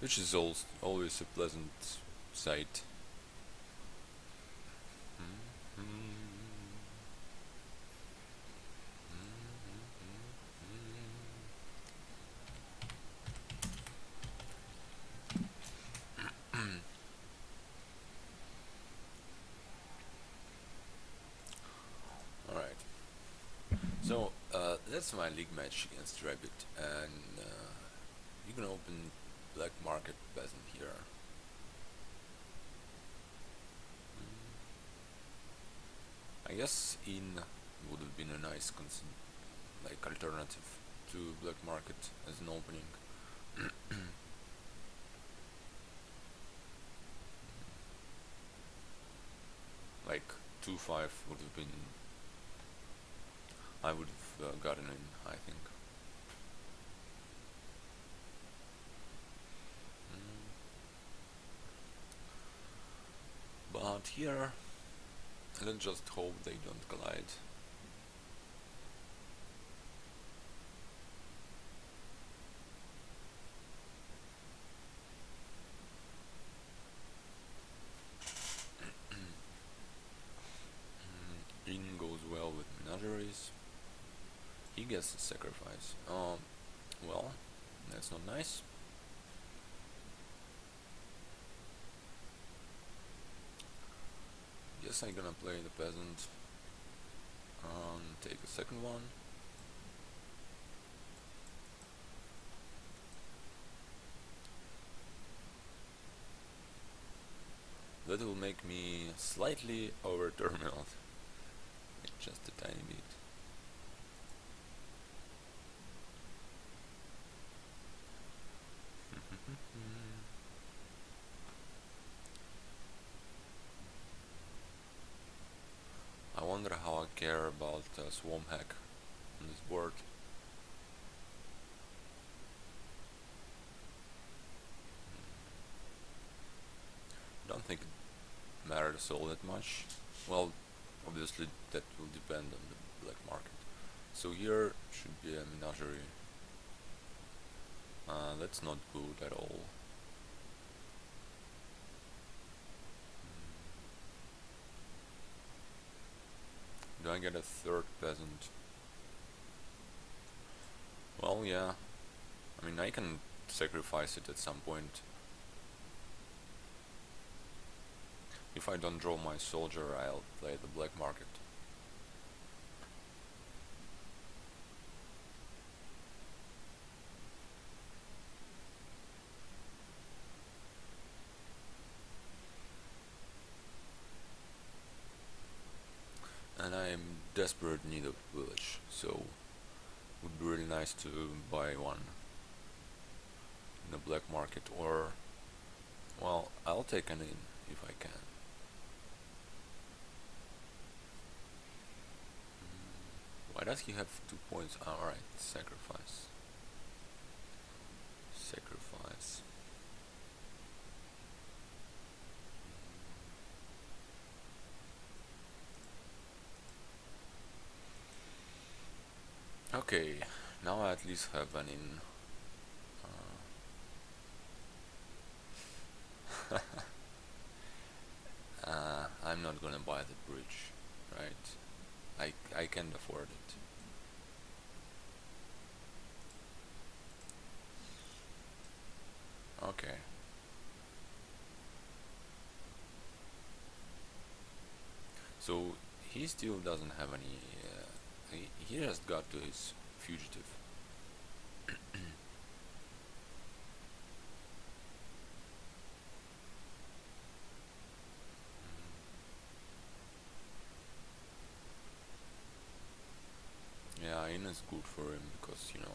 which is always a pleasant sight. Alright, so that's my league match against Rabid, and you can open black market peasant here. I guess in would have been a nice like alternative to black market as an opening. Like 2-5 would have been, I would have gotten in, I think. But here, let's just hope they don't collide. In goes well with menageries. He gets the sacrifice. Well, that's not nice. Guess I'm gonna play the peasant and take a second one. That will make me slightly over terminal. Just a tiny bit. I wonder how I care about swarm hack on this board. Don't think it matters all that much. Well, obviously that will depend on the black market. So here should be a menagerie. That's not good at all. Do I get a third peasant? Well, yeah. I mean, I can sacrifice it at some point. If I don't draw my soldier, I'll play the black market. And I am desperate need of village, so would be really nice to buy one in the black market, or well, I'll take an in if I can. Why does he have 2 points? Alright, sacrifice. Sacrifice. Okay, now I at least have an in. I'm not gonna buy the bridge, right? I can't afford it. Okay. So he still doesn't have any. He just got to his fugitive. Yeah, in is good for him because, you know,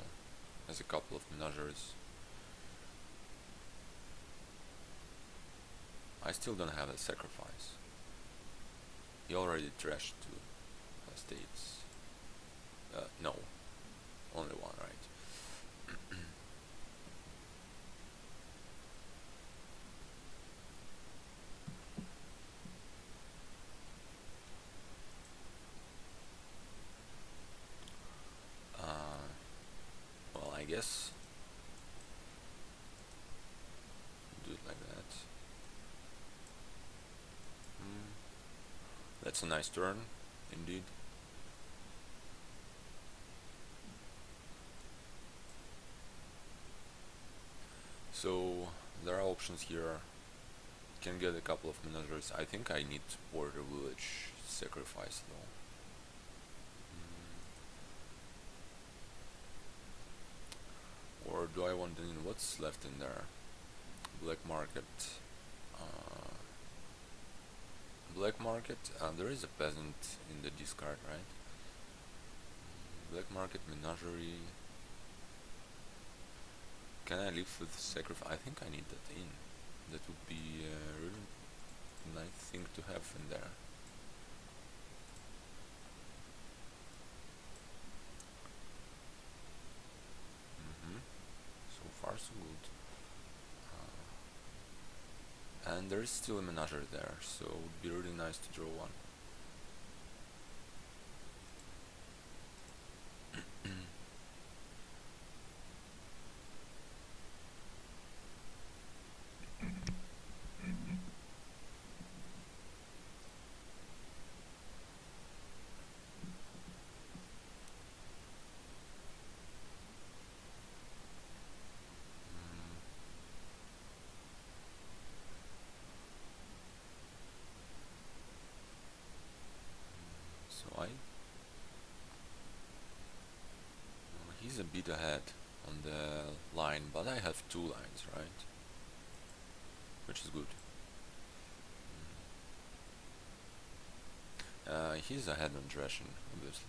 has a couple of menageries. I still don't have a sacrifice. He already trashed 2 states. No, only 1, right? Well, I guess That's a nice turn, indeed. So there are options here. Can get a couple of managers. I think I need border village sacrifice though. Or do I want in what's left in there? Black market. Uh, Black market. There is a peasant in the discard, right? Black market menagerie. Can I live with sacrifice? I think I need that in. That would be a really nice thing to have in there. So far so good. And there is still a menagerie there, so it would be really nice to draw one. So he's a bit ahead on the line, but I have 2 lines, right? Which is good. He's ahead on Dresden, obviously.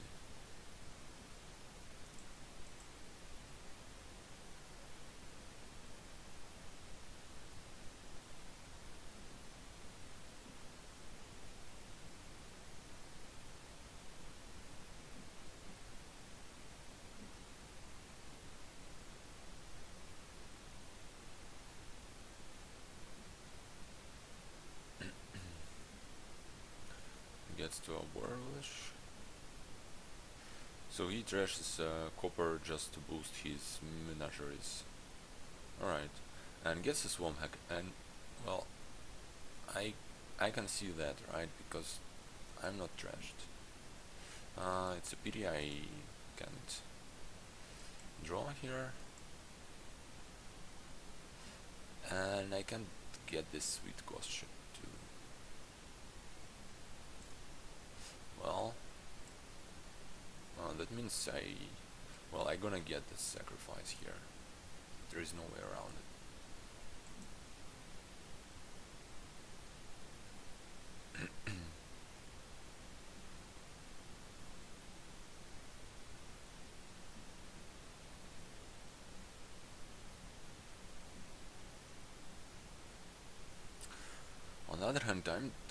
Gets to a Warlish. So he trashes copper just to boost his menageries. Alright. And gets a Swarm Hack. And, well, I can see that, right? Because I'm not trashed. It's a pity I can't draw here. And I can't get this sweet cost ship too. Well, that means I'm gonna get the sacrifice here. There is no way around it. On the other hand,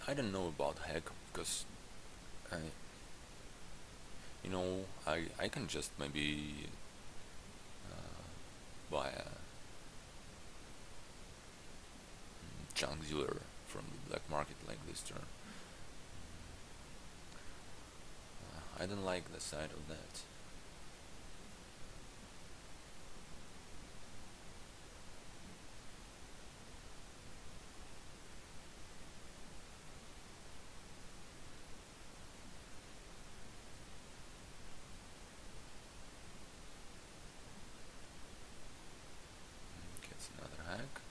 I don't know about hack because I can just maybe buy a junk dealer from the black market like this turn. I don't like the side of that. Gets another hack.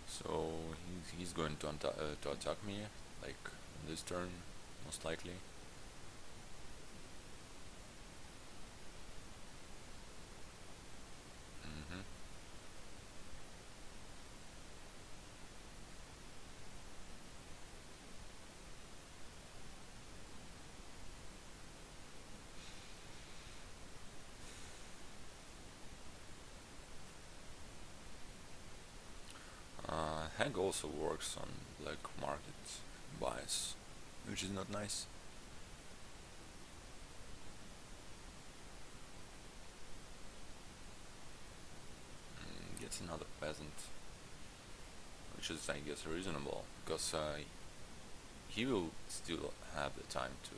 So he's going to attack me, like this turn, most likely. Hag also works on black market buys, which is not nice. Gets another peasant, which is, I guess, reasonable because he will still have the time to,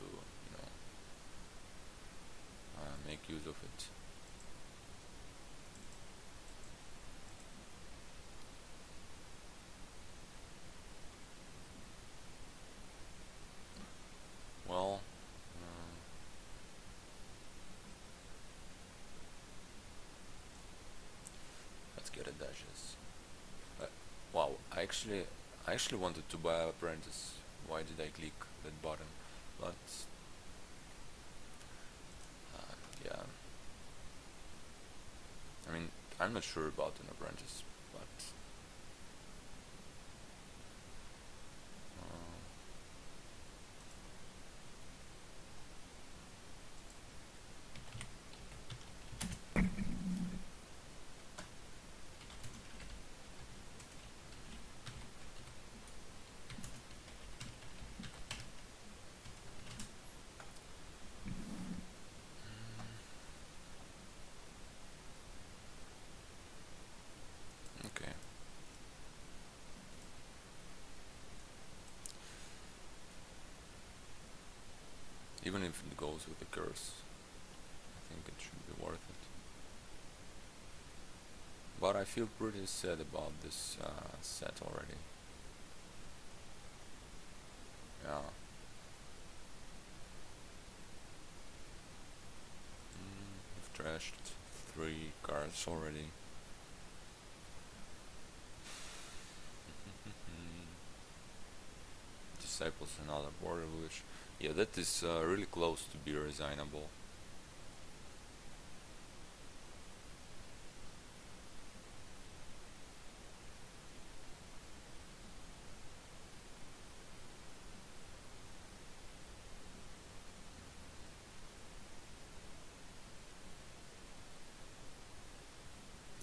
make use of it. I actually wanted to buy Apprentice. Why did I click that button? But yeah, I mean, I'm not sure about an Apprentice, but uh, okay. Even if it goes with the curse, I think it should be worth it. But I feel pretty sad about this set already. Yeah. We've trashed 3 cards already. Disciples another border village. Yeah, that is really close to be resignable.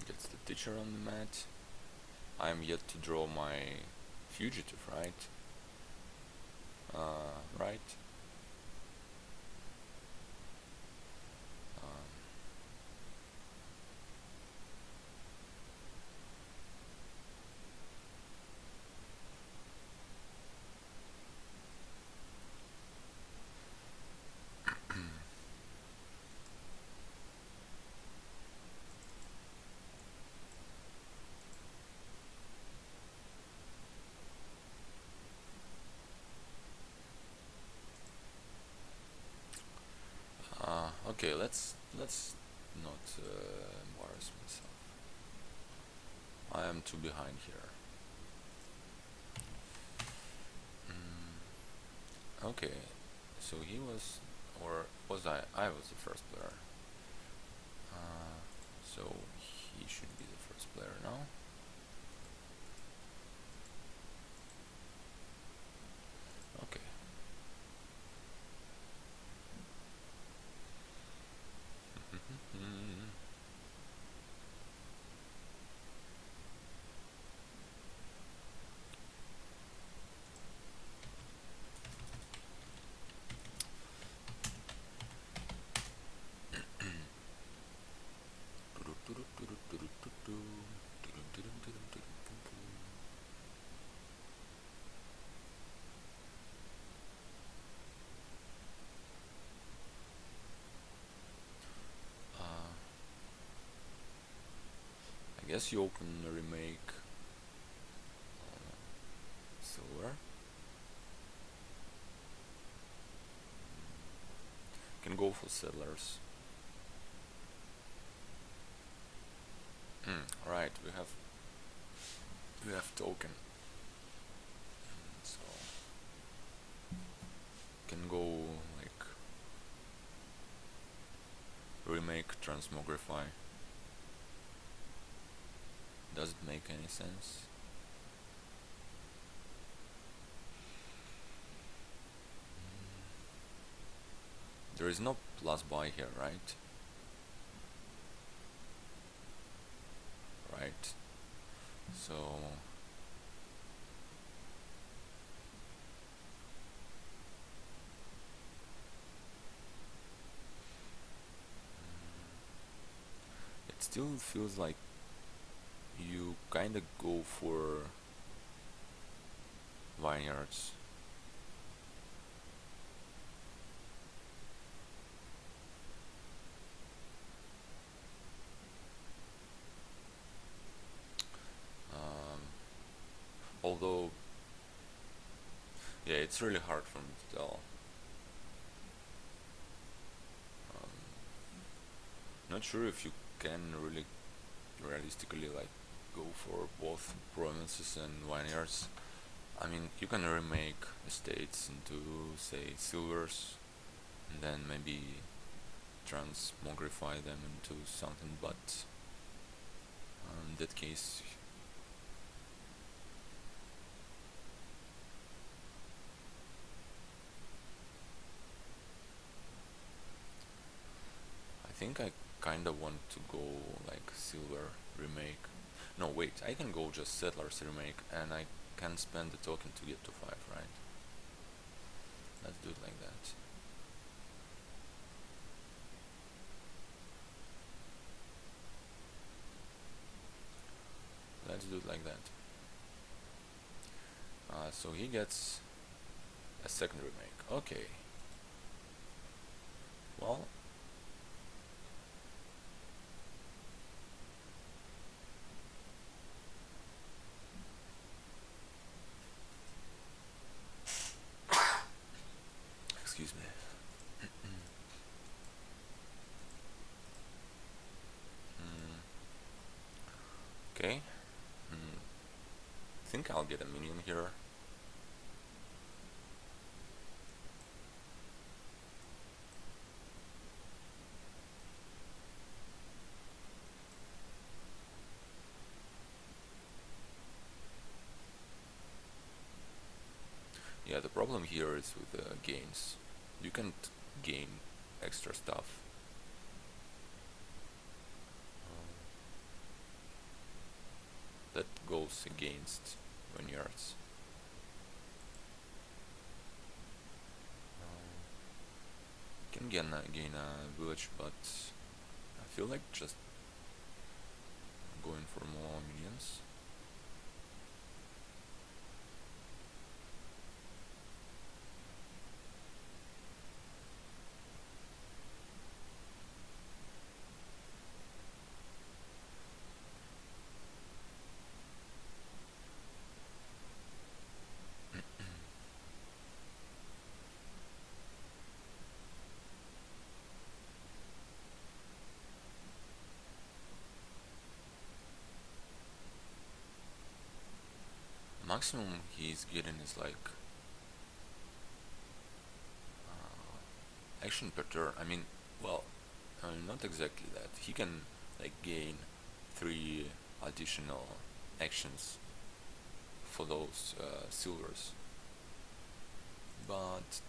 Gets the teacher on the mat. I am yet to draw my fugitive, right? Right. Um, okay, let's not embarrass myself. I am too behind here. Okay, so he was, or was I? I was the first player. So he should be the first player now. Okay. I guess you open a remake silver. Can go for settlers. Right, we have token. So can go like remake transmogrify. Does it make any sense? There is no plus buy here, right? Right. So it still feels like you kinda go for vineyards. Um, Although, yeah, it's really hard for me to tell. Um, Not sure if you can really realistically like go for both provinces and vineyards. I mean, you can remake estates into, say, silvers, and then maybe transmogrify them into something, but in that case, I think I kinda want to go like silver remake. No, wait, I can go just settlers remake, and I can spend the token to get to 5, right? Let's do it like that. Let's do it like that. So he gets a second remake. Okay. Well, excuse me. Mm, okay. Think I'll get a minion here. Yeah, the problem here is with the gains. You can't gain extra stuff. That goes against vineyards. Can gain a village, but I feel like just going for more minions. Maximum he's getting is like action per turn. I mean, well, not exactly that. He can like gain 3 additional actions for those silvers, but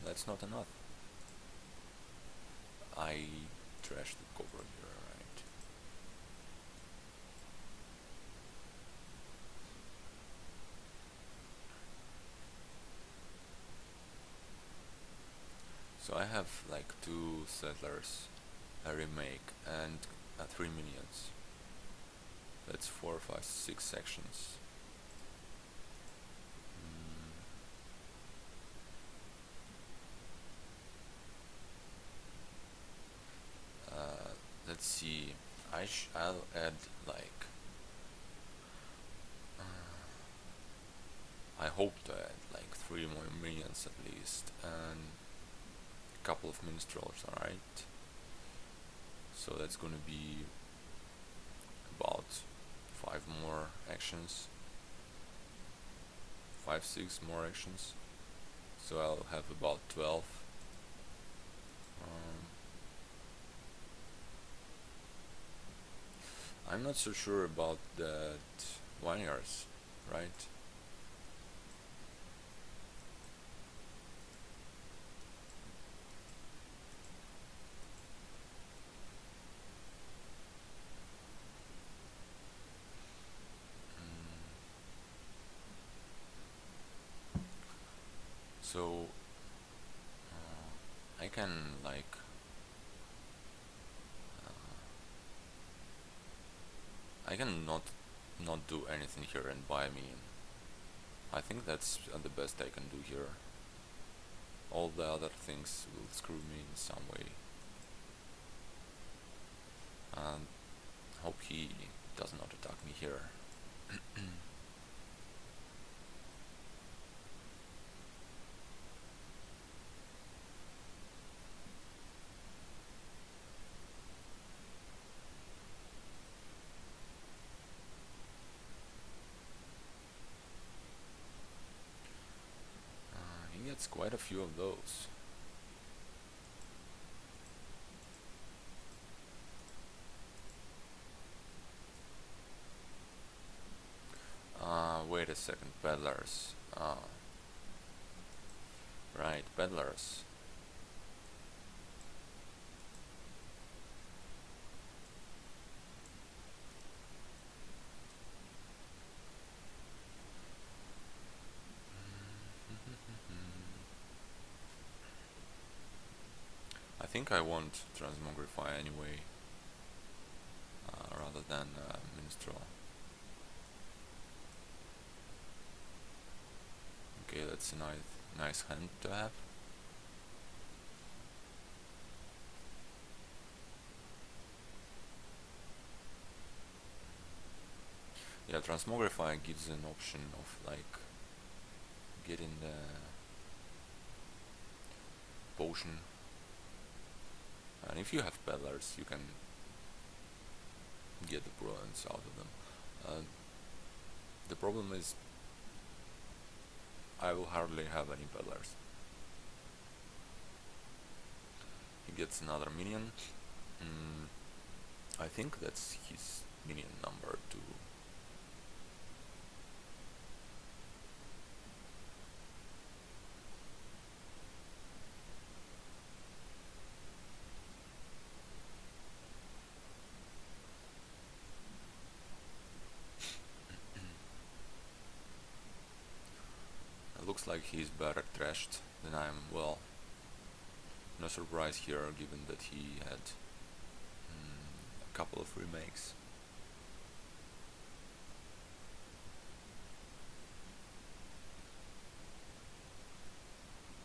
that's not enough. I trashed the cover here, right? So I have like 2 settlers, a remake, and 3 minions. That's 4, 5, 6 sections. Let's see. I'll add like. I hope to add like 3 more minions at least, and a couple of minstrels. Alright. So that's gonna be about 5 more actions. 5, 6 more actions. So I'll have about 12. I'm not so sure about that vineyards, right? So I can like I can not do anything here and buy me in. I think that's the best I can do here. All the other things will screw me in some way. And hope he does not attack me here. gets quite a few of those. Wait a second, peddlers. Right, peddlers. I think I want transmogrify anyway, rather than minstrel. Okay, that's a nice hand to have. Yeah, transmogrify gives an option of like getting the potion, and if you have peddlers, you can get the brilliance out of them. The problem is I will hardly have any peddlers. He gets another minion. I think that's his minion number 2. It looks like he's better trashed than I am. Well, no surprise here, given that he had a couple of remakes.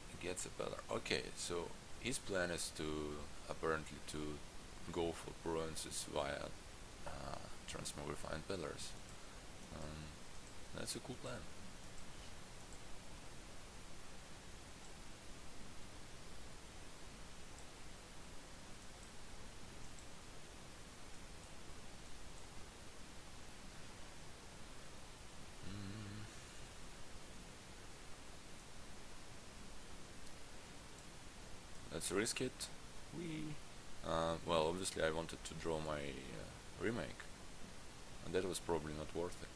He gets a peddler. Okay, so his plan is to apparently to go for bronzes via transmogrifying peddlers. That's a cool plan. Let's risk it. Well, obviously I wanted to draw my remake, and that was probably not worth it.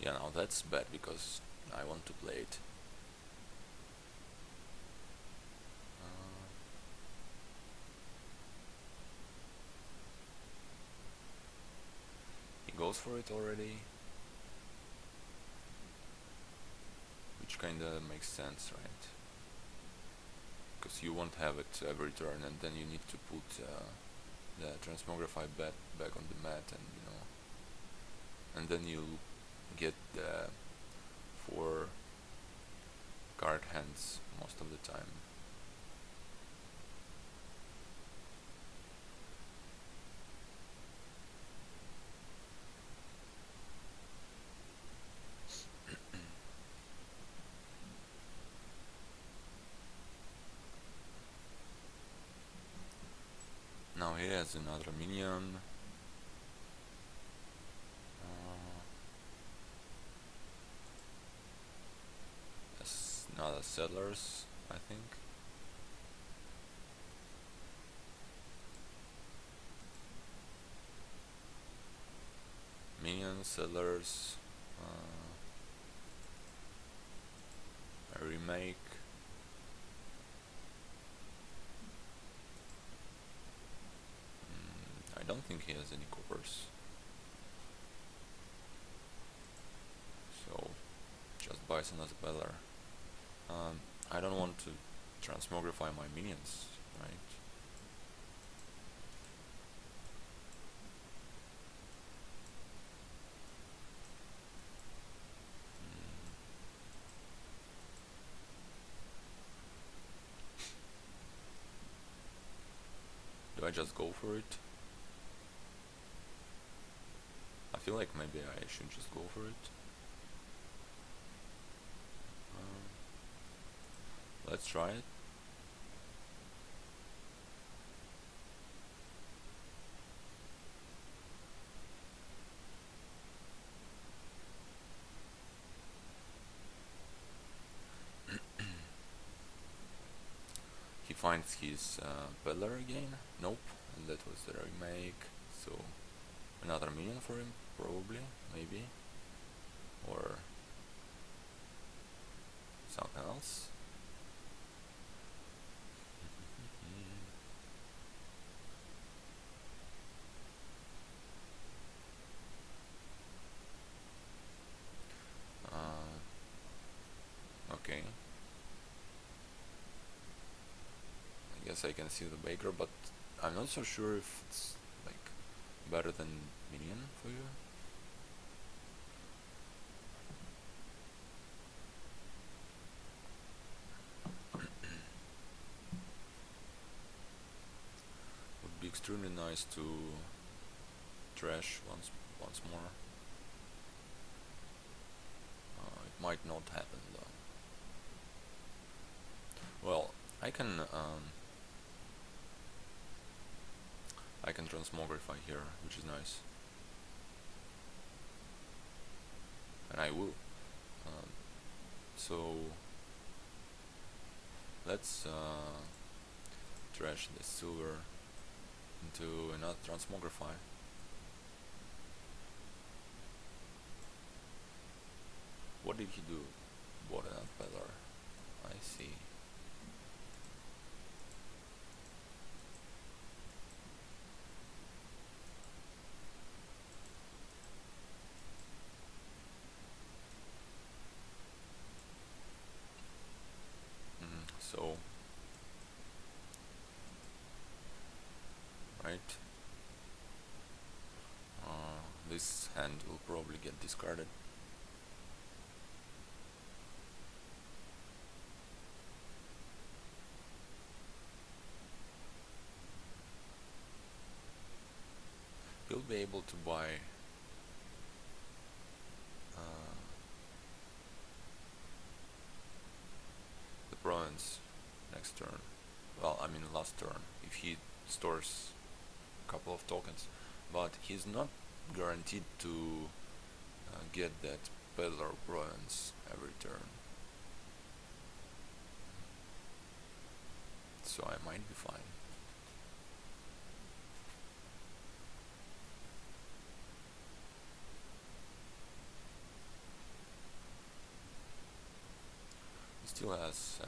Yeah, now that's bad because I want to play it. He goes for it already, which kinda makes sense, right? Because you won't have it every turn, and then you need to put the transmogrify back on the mat, and and then you get the 4 card hands most of the time. Now he has another minion. Another settlers, I think. Minions, settlers, a remake. I don't think he has any coppers, so just Bison as a peddler. I don't want to transmogrify my minions, right? Do I just go for it? I feel like maybe I should just go for it. Let's try it. He finds his peddler again. Nope, that was the remake. So another minion for him, probably, maybe, or something else. Okay. I guess I can see the baker, but I'm not so sure if it's like better than minion for you. Would be extremely nice to trash once more. It might not happen though. Well, I can transmogrify here, which is nice, and I will. So let's trash this silver into another transmogrify. What did he do? Bought another peddler. I see. So, right, this hand will probably get discarded. He'll be able to buy the province next turn. Well, I mean last turn, if he stores a couple of tokens, but he's not guaranteed to get that peddler province every turn. So I might be fine. He still has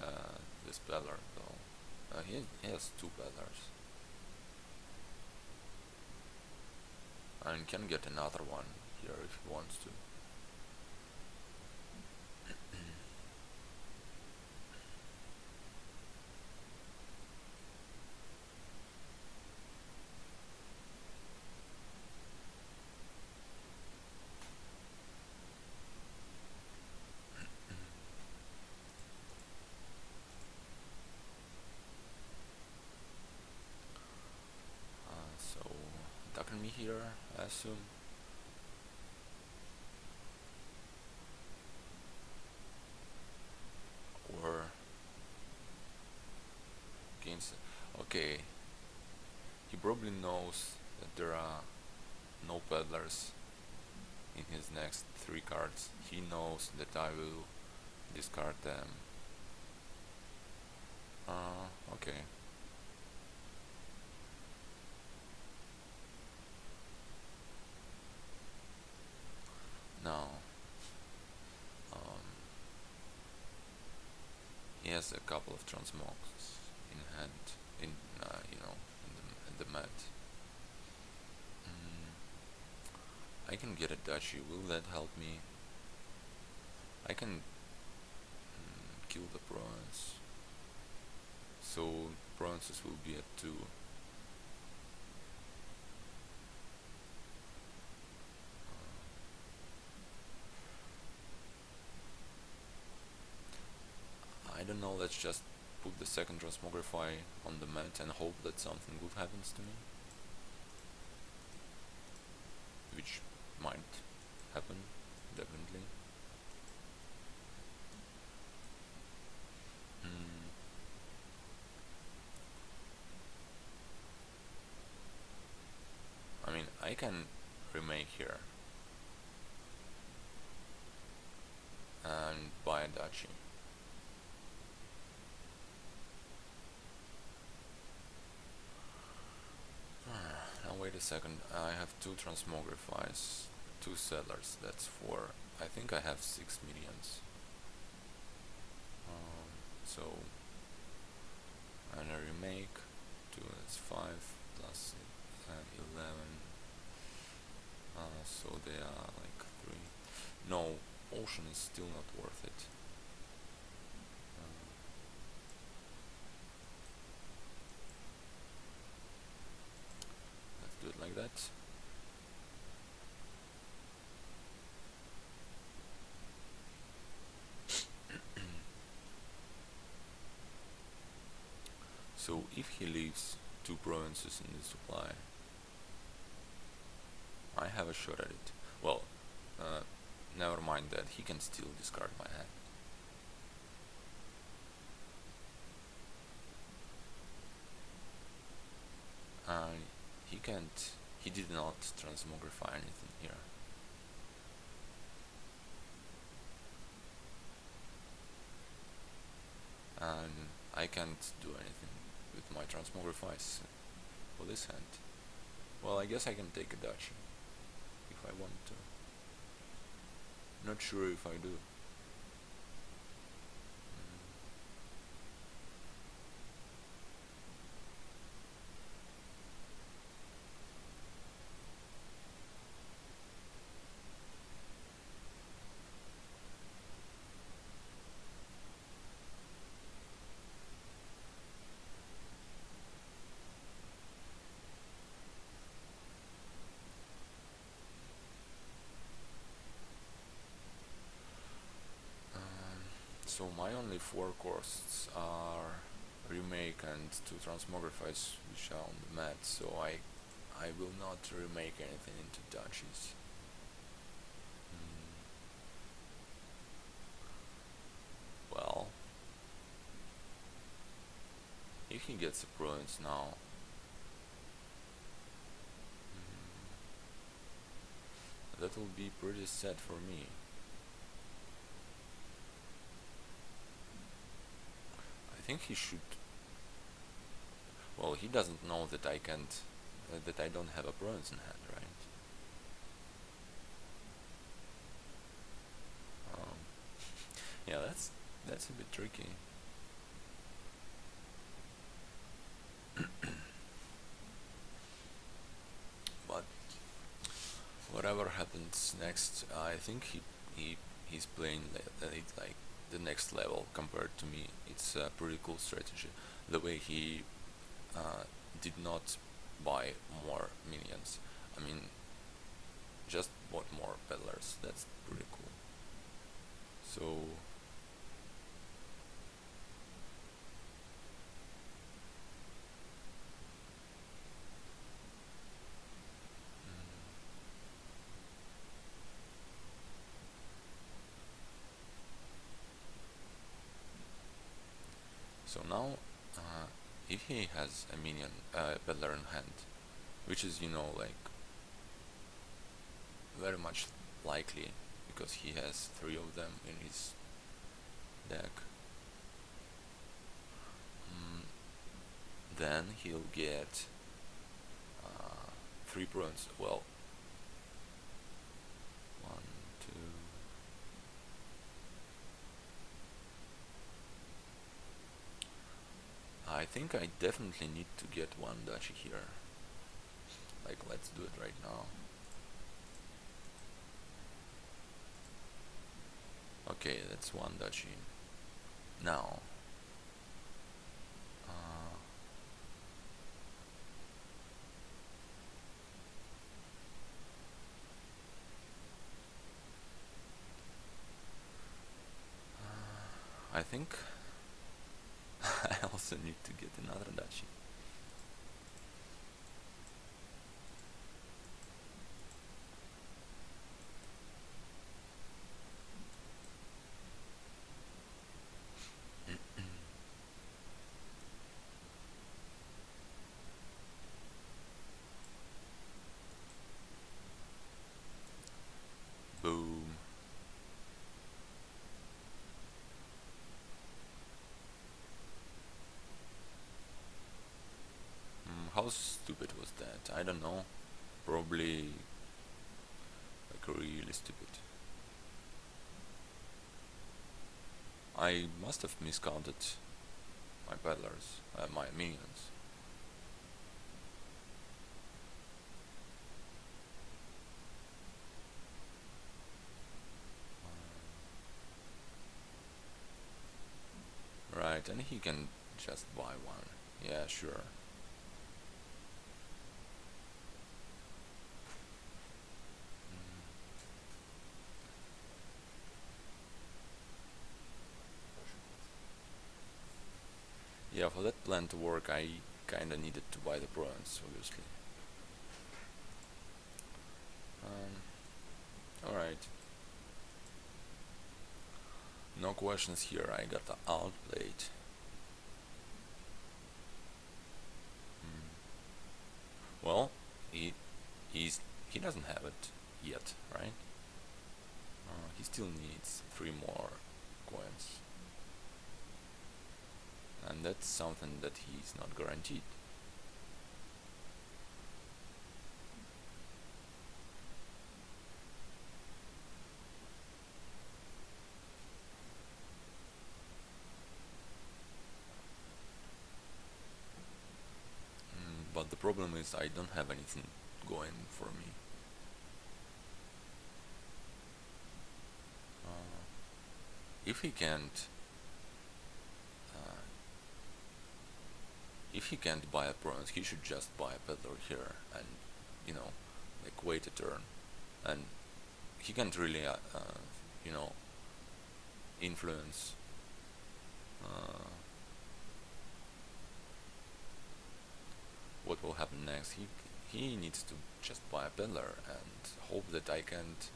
this peddler though. He has two peddlers. And can get another one here if he wants to. So attacking me here, I assume. Or against. Okay, he probably knows that there are no peddlers in his next 3 cards. He knows that I will discard them. Okay. Now, he has a couple of transmogs in hand, in in the mat. I can get a duchy. Will that help me? I can kill the province. So provinces will be at 2. I don't know, let's just put the second transmogrify on the mat and hope that something good happens to me. Which might happen, definitely. Mm, I mean, I can remake here and buy a duchy. Now wait a second, I have two transmogrifies, two settlers, that's four. I think I have 6 millions. So, and a remake, 2, that's 5, plus 11. So they are like 3. No, ocean is still not worth it. Let's do it like that. So if he leaves 2 provinces in the supply, I have a shot at it. Well, uh, never mind that, he can still discard my hand. He can't, he did not transmogrify anything here. And I can't do anything with my transmogrifies for this hand. Well, I guess I can take a duchy if I want to. Not sure if I do. So my only 4 costs are remake and 2 transmogrifies which are on the mat, so I will not remake anything into duchies. Well, if he gets a province now, that will be pretty sad for me. I think he should. Well, he doesn't know that I can't, that I don't have a province in hand, right? Um, yeah, that's a bit tricky. But whatever happens next, I think he's playing it like the next level compared to me. It's a pretty cool strategy. The way he did not buy more minions. I mean, just bought more peddlers. That's pretty cool. So so now, if he has a minion peddler in hand, which is like very much likely because he has 3 of them in his deck, then he'll get 3 bronze. Well, 1, 2. I think I definitely need to get 1 duchy here. Like, let's do it right now. Okay, that's 1 duchy. Now, I think I also need to get another duchy. Boom. How stupid was that? I don't know. Probably like really stupid. I must have miscounted my peddlers, my minions. Right, and he can just buy one. Yeah, sure. Yeah, for that plan to work, I kinda needed to buy the bronze, obviously. Alright. No questions here, I got the outplayed. Well, he he's he doesn't have it yet, right? He still needs 3 more coins, and that's something that he's not guaranteed. But the problem is I don't have anything going for me. Uh, if he can't, uh, if he can't buy a bronze, he should just buy a peddler here and, you know, like wait a turn, and he can't really, you know, influence. Uh, what will happen next? He needs to just buy a peddler and hope that I can't.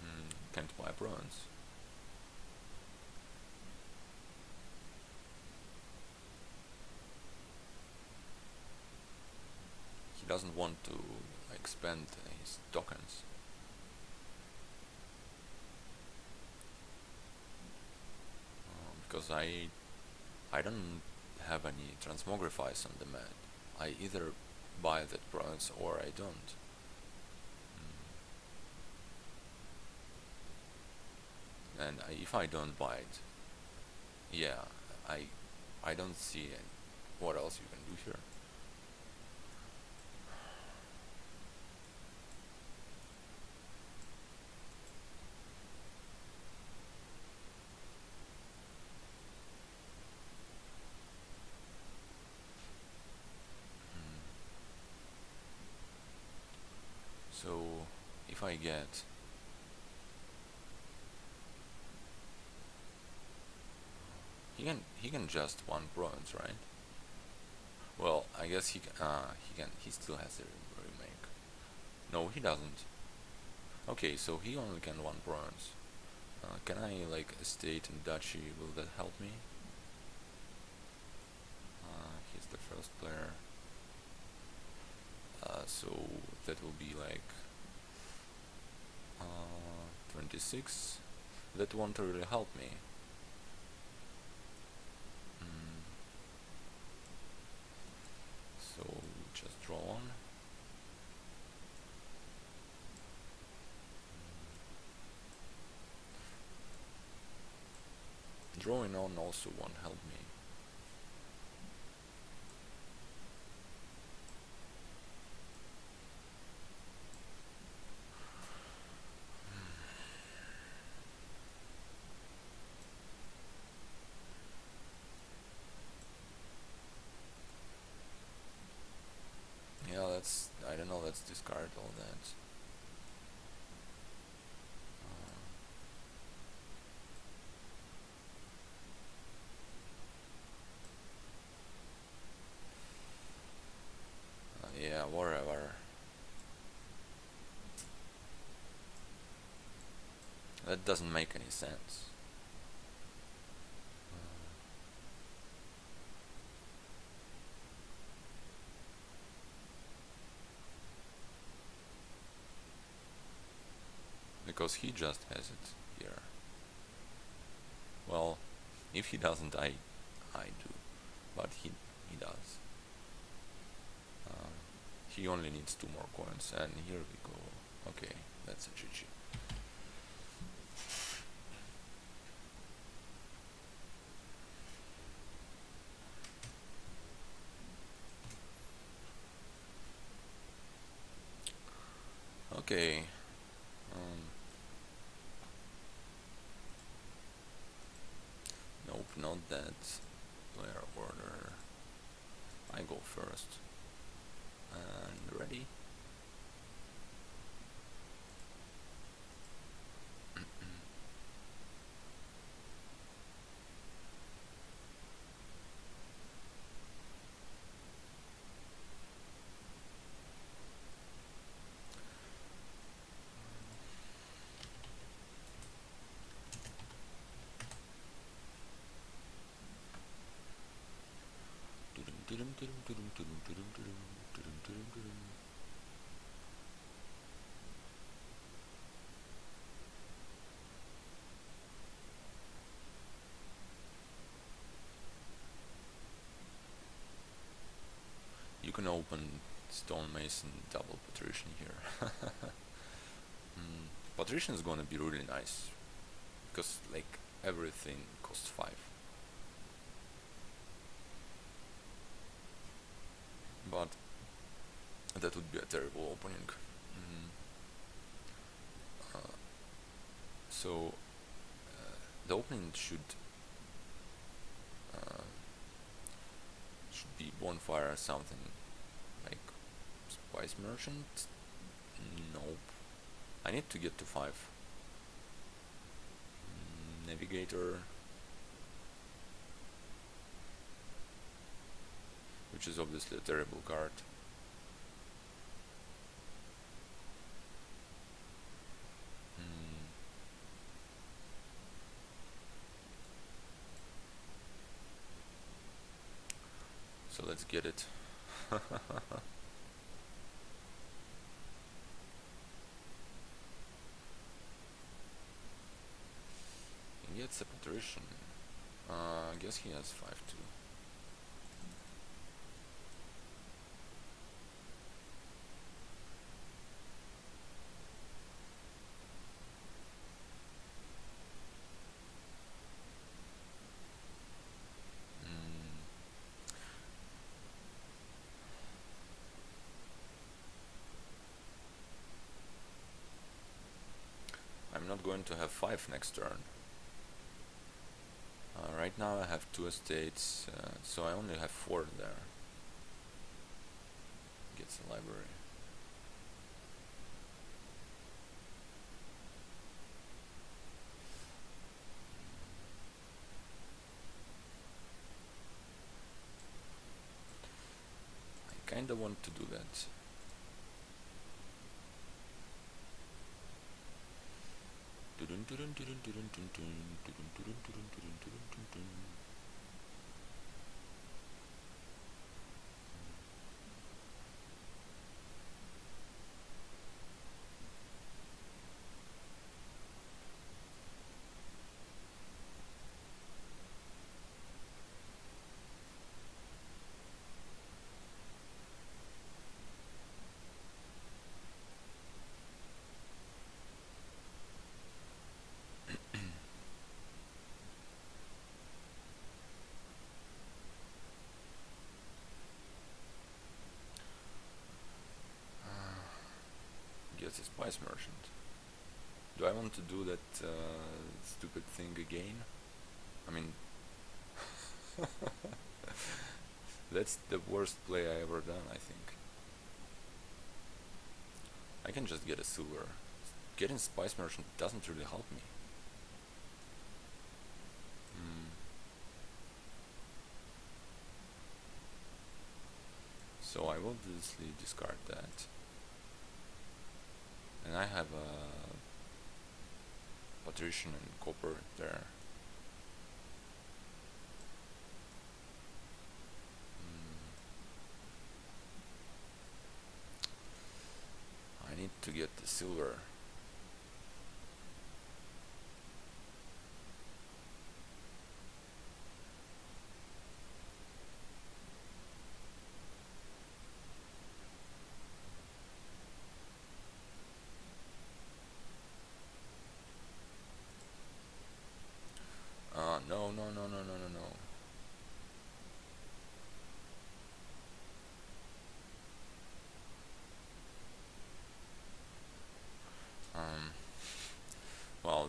Mm, can't buy bronze. He doesn't want to like spend his tokens. Because I don't have any transmogrifies on the mat. I either buy that bronze or I don't. And if I don't buy it, yeah, I I don't see what else you can do here. So if I get he can just one bronze, right? Well, I guess he still has the remake. No, he doesn't. Okay, so he only can one bronze. Can I like estate and duchy? Will that help me? He's the first player. So that will be like 26. That won't really help me. Mm, so just draw one. Drawing on also won't help me. Yeah, I don't know, let's discard all that. Yeah, whatever. That doesn't make any sense. because he just has it here. Well, if he doesn't, I do, but he does. He only needs 2 more coins, and here we go. Okay, that's a GG. Okay. Nope, not that. Player order. I go first. And ready? You can open stonemason double patrician here. Patrician is gonna be really nice because like everything costs 5. But that would be a terrible opening. So the opening should be bonfire or something like spice merchant. Nope. I need to get to 5. Navigator, which is obviously a terrible card. So let's get it. He gets a patrician. I guess he has 5 too. I'm not going to have 5 next turn. Right now I have 2 estates, so I only have 4 there. Gets a library. I kinda want to do that. Gets a spice merchant. Do I want to do that stupid thing again? I mean, that's the worst play I ever done, I think. I can just get a silver. Getting spice merchant doesn't really help me. So I will obviously discard that. And I have a patrician and copper there. I need to get the silver.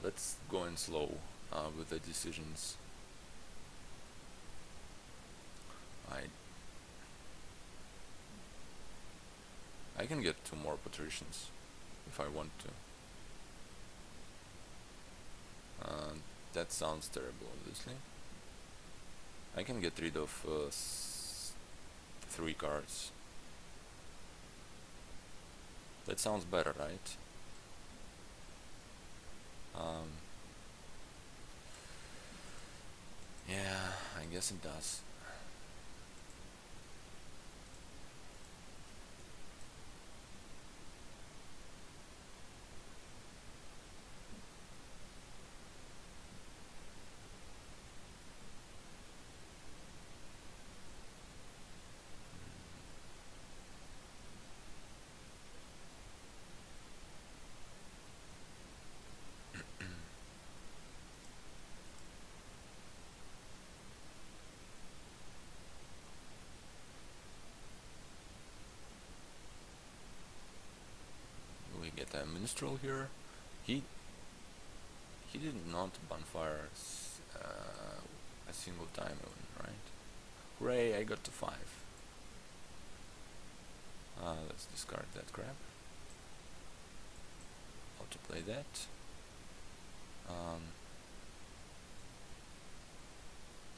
let's go in slow with the decisions. I can get 2 more patricians if I want to. That sounds terrible, obviously. I can get rid of 3 cards. That sounds better, right? Yeah, I guess it does. We get a minstrel here. He did not bonfire a single time even, right? Hooray, I got to 5. Let's discard that crap. How to play that?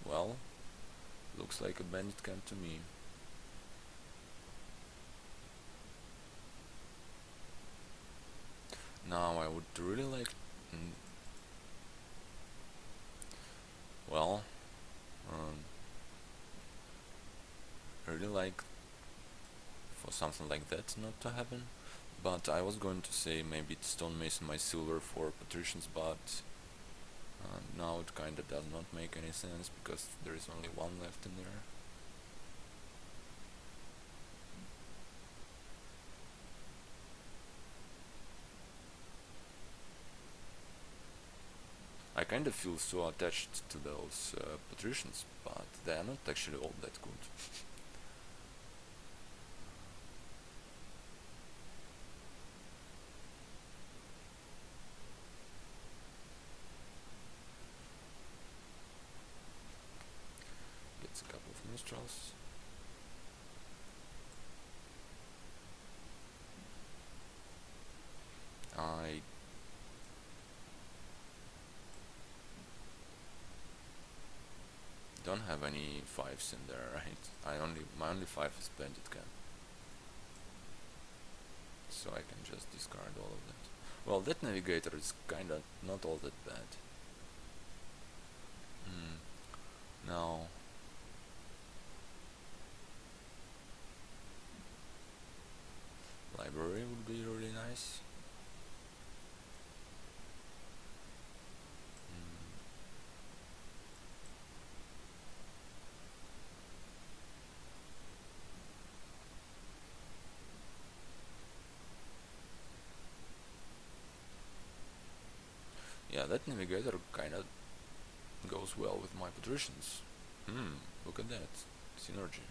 Well, looks like a bandit camp to me. Now I would really like... well, really like for something like that not to happen. But I was going to say maybe stone mason my silver for patricians, but now it kinda does not make any sense because there is only 1 left in there. I kind of feel so attached to those patricians, but they are not actually all that good. Gets a couple of minstrels. I don't have any 5s in there, right? My only 5 is bandit camp, so I can just discard all of that. Well, that navigator is kinda not all that bad. Now library would be really nice. Yeah, that navigator kinda goes well with my patricians. Look at that. Synergy.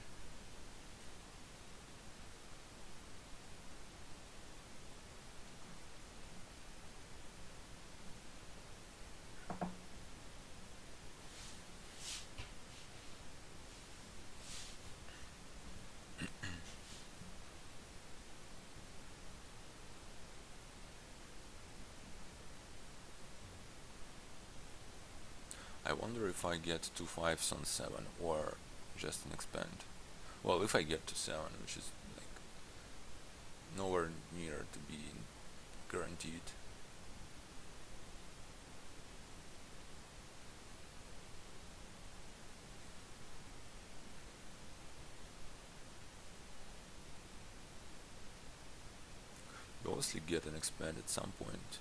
I wonder if I get 2 5s on 7 or just an expand. Well, if I get to 7, which is like nowhere near to be guaranteed. You obviously get an expand at some point.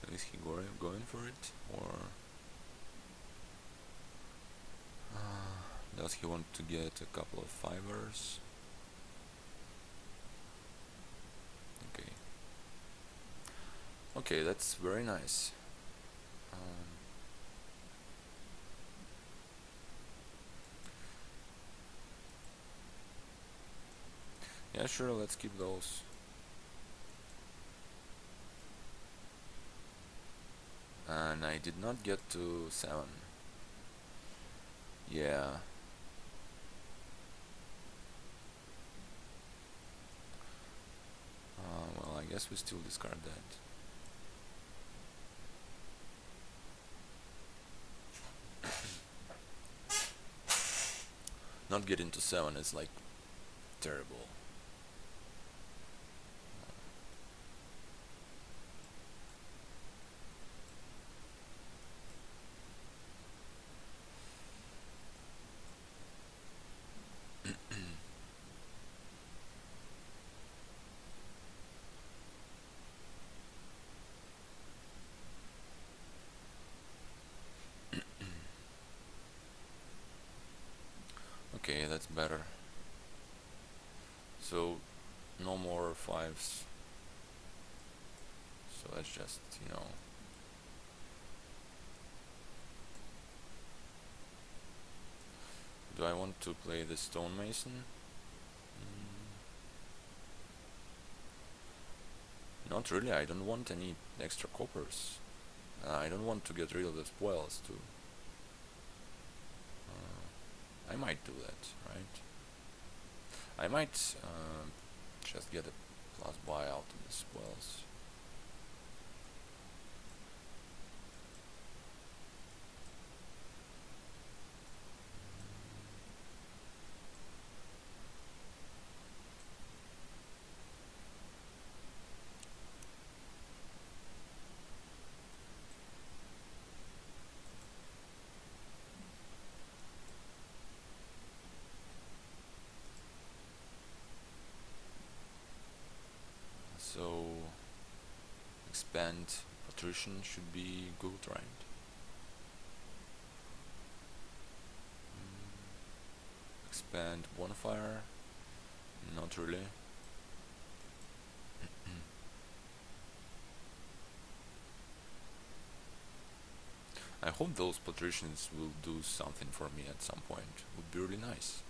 So is he going for it, or does he want to get a couple of 5ers? Okay, that's very nice. Um, yeah, sure, let's keep those. And I did not get to 7. Yeah. Well, I guess we still discard that. Not getting to 7 is like terrible. Okay, that's better. So, no more 5s. So let's just, do I want to play the stonemason? Not really, I don't want any extra coppers. I don't want to get rid of the spoils too. I might do that, right? I might just get a plus buy out of the spoils. So expand patrician should be good, right? Expand bonfire, not really. I hope those patricians will do something for me at some point. Would be really nice.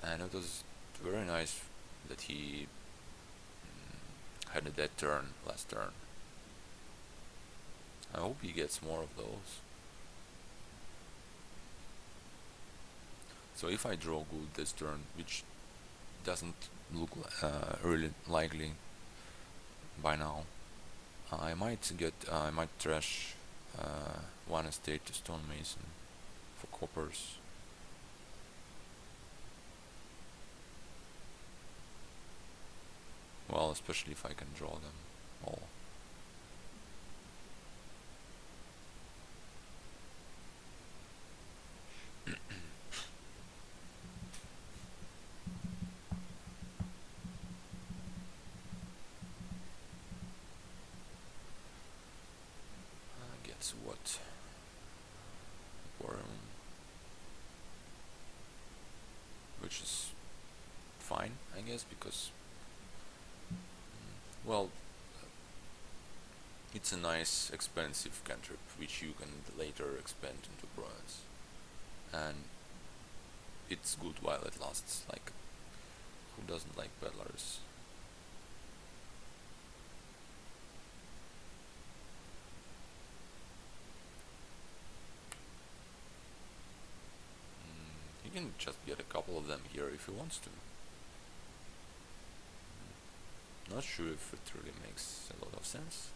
And it was very nice that he had a dead turn last turn. I hope he gets more of those. So if I draw good this turn, which doesn't look really likely by now, I might trash one estate to stonemason for coppers. Well, especially if I can draw them all. Guess what? Worm, which is fine, I guess, because well, it's a nice expensive cantrip which you can later expand into bronze, and it's good while it lasts. Like, who doesn't like peddlers? He can just get a couple of them here if he wants to. Not sure if it really makes a lot of sense,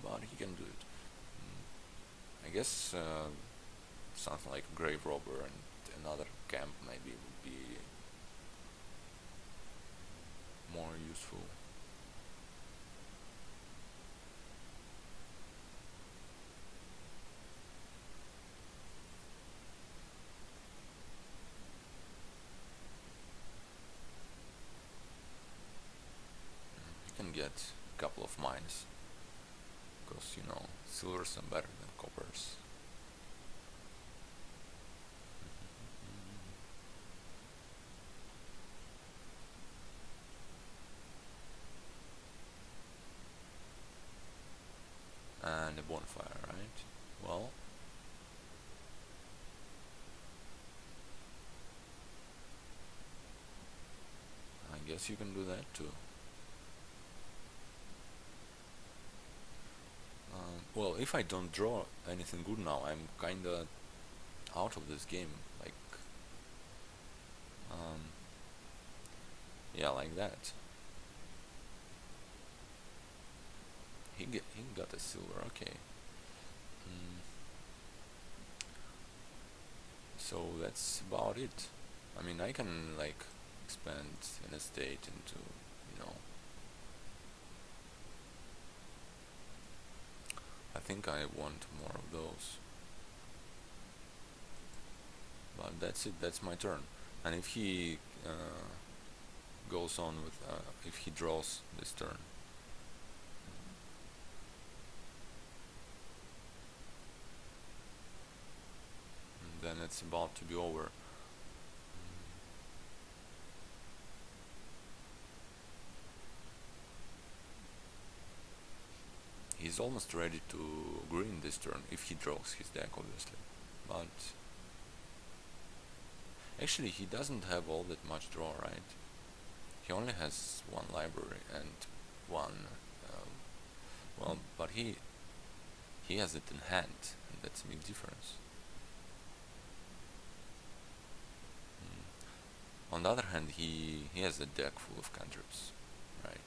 but he can do it. I guess something like grave robber and another camp maybe would be more useful. You can get a couple of mines, because silvers are better than coppers. And a bonfire, right? Well, I guess you can do that too. Well, if I don't draw anything good now, I'm kinda out of this game. Like, um, yeah, like that. He got a silver. Okay. Mm, so that's about it. I mean, I can like expand an estate into, you know, I think I want more of those. But that's it. That's my turn. And if he goes on with, if he draws this turn, then it's about to be over. He's almost ready to green this turn if he draws his deck, obviously. But actually, he doesn't have all that much draw, right? He only has one library and one. Well, but he has it in hand, and that's a big difference. On the other hand, he has a deck full of cantrips, right?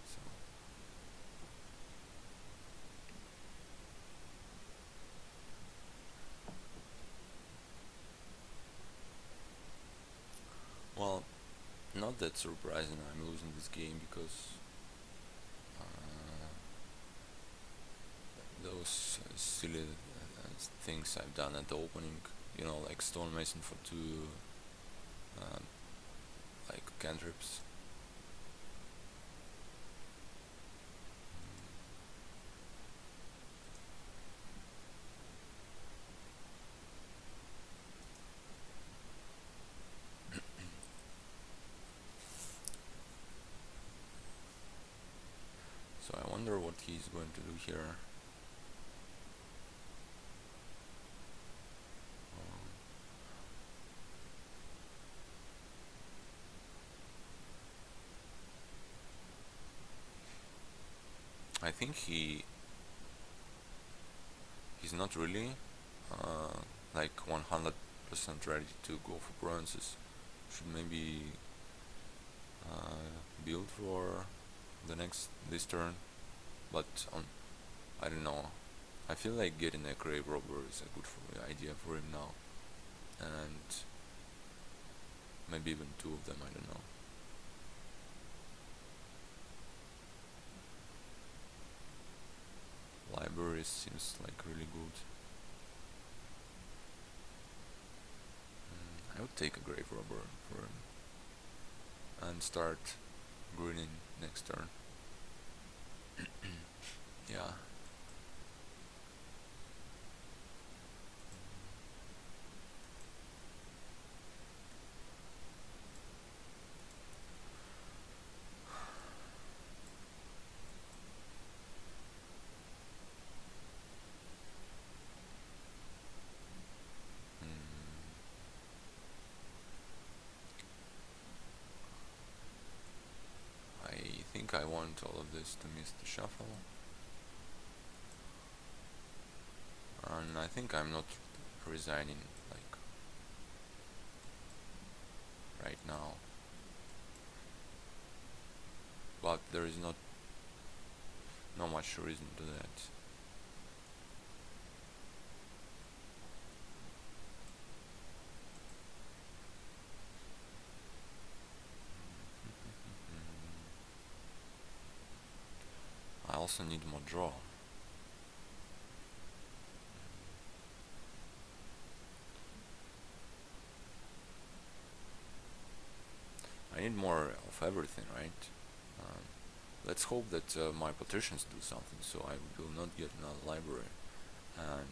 So well, not that surprising. I'm losing this game because those silly things I've done at the opening, like stonemason for two, um, like cantrips. So I wonder what he's going to do here. I think he's not really like 100% ready to go for bronzes. Should maybe build for this turn, but I don't know. I feel like getting a grave robber is a good idea for him now, and maybe even two of them. I don't know. Library seems like really good. I would take a grave robber for him and start greening next turn. Yeah. I think I want all of this to miss the shuffle. And I think I'm not resigning like right now. But there is not much reason to that. I also need more draw. I need more of everything, right? let's hope that my partitions do something, so I will not get another library. And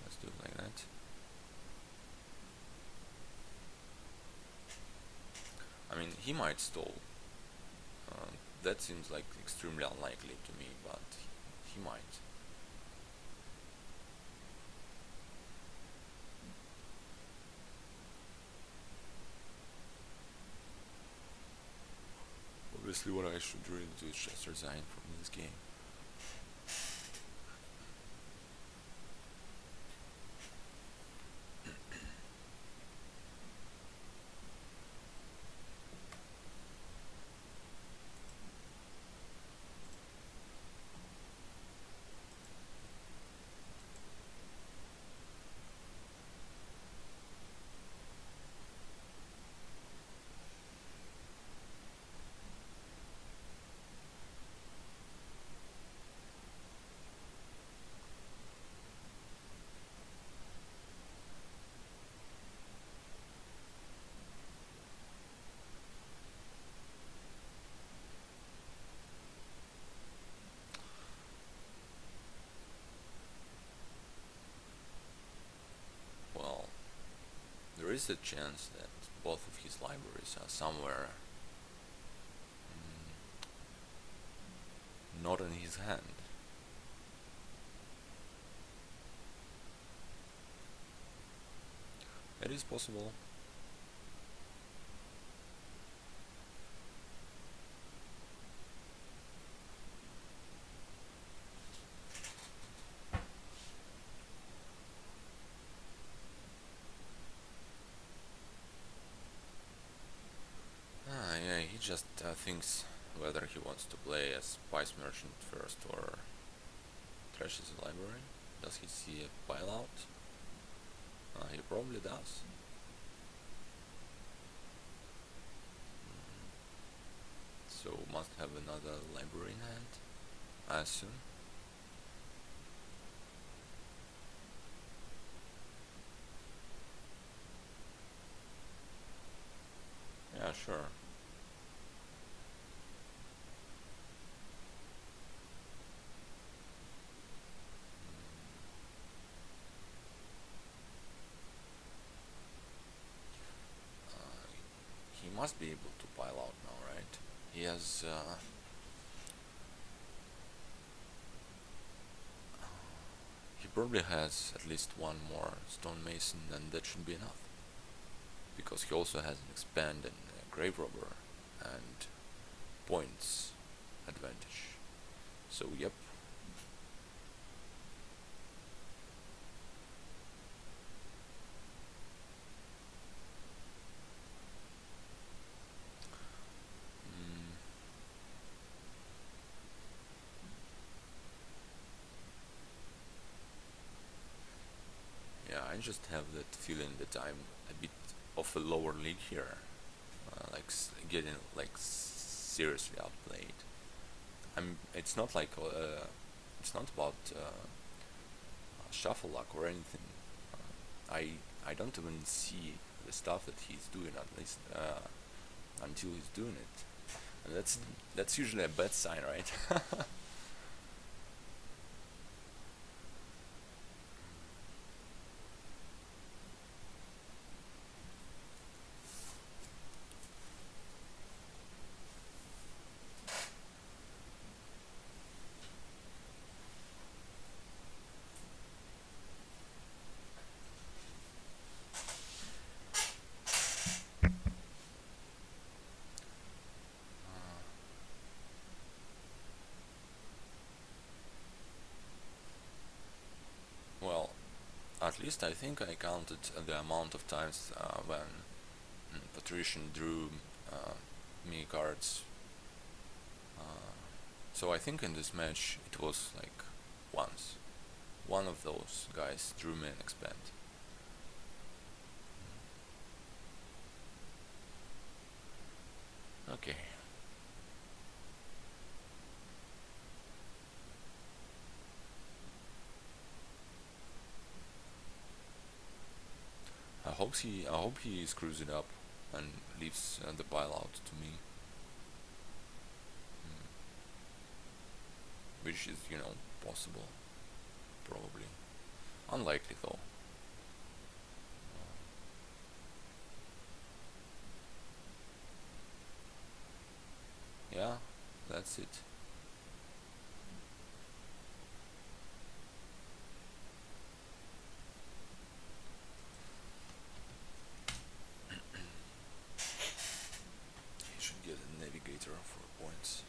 let's do it like that. I mean, he might stall. That seems like extremely unlikely to me, but he might. Obviously, what I should really do is just resign from this game. Well, there is a chance that both of his libraries are somewhere not in his hand. It is possible. Yeah, he just thinks whether he wants to play as Spice Merchant first or trashes the library. Does he see a pile out? He probably does. So must have another library in hand, I assume. Yeah, sure. He must be able to pile out now, right? He has. He probably has at least one more stonemason, and that should be enough. Because he also has an expand and a grave robber and points advantage. So yep. Mm, yeah, I just have that feeling that I'm a bit of a lower league here, getting like seriously outplayed. I'm. It's not like it's not about shuffle luck or anything. I don't even see the stuff that he's doing, at least until he's doing it, and that's usually a bad sign, right? Well, at least I think I counted the amount of times when Patrician drew uh, me cards. So I think in this match it was like once. One of those guys drew me an expand. Okay. I hope he screws it up. and leaves the pile out to me, which is, you know, possible, probably. Unlikely though. Yeah, that's it. He should get a navigator for points.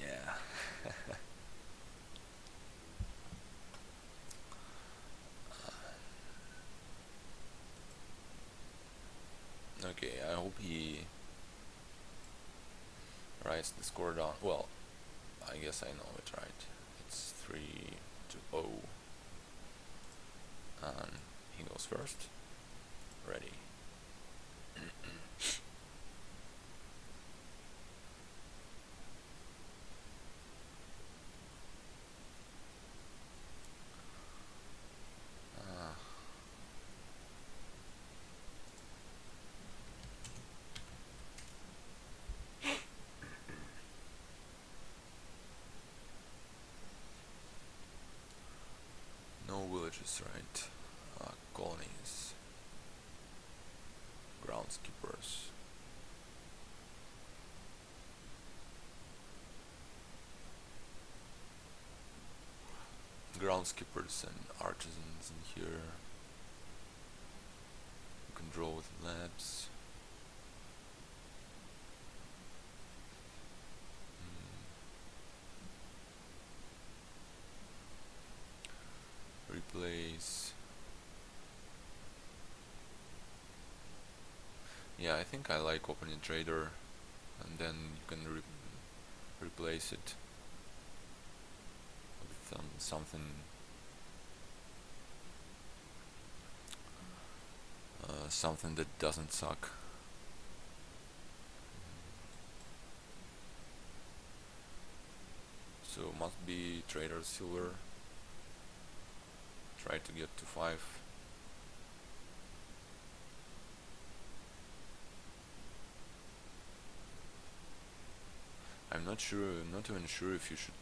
Yeah. Okay, I hope he writes the score down. Well, I guess I know it, right? It's 3-0. And he goes first. Ready. Uh, no villages, right? Colonies. Groundskeepers. Groundskeepers and artisans in here. You can draw with labs. Replace. Yeah, I think I like opening trader, and then you can replace it with something that doesn't suck. So must be trader silver. Try to get to 5. I'm not even sure if you should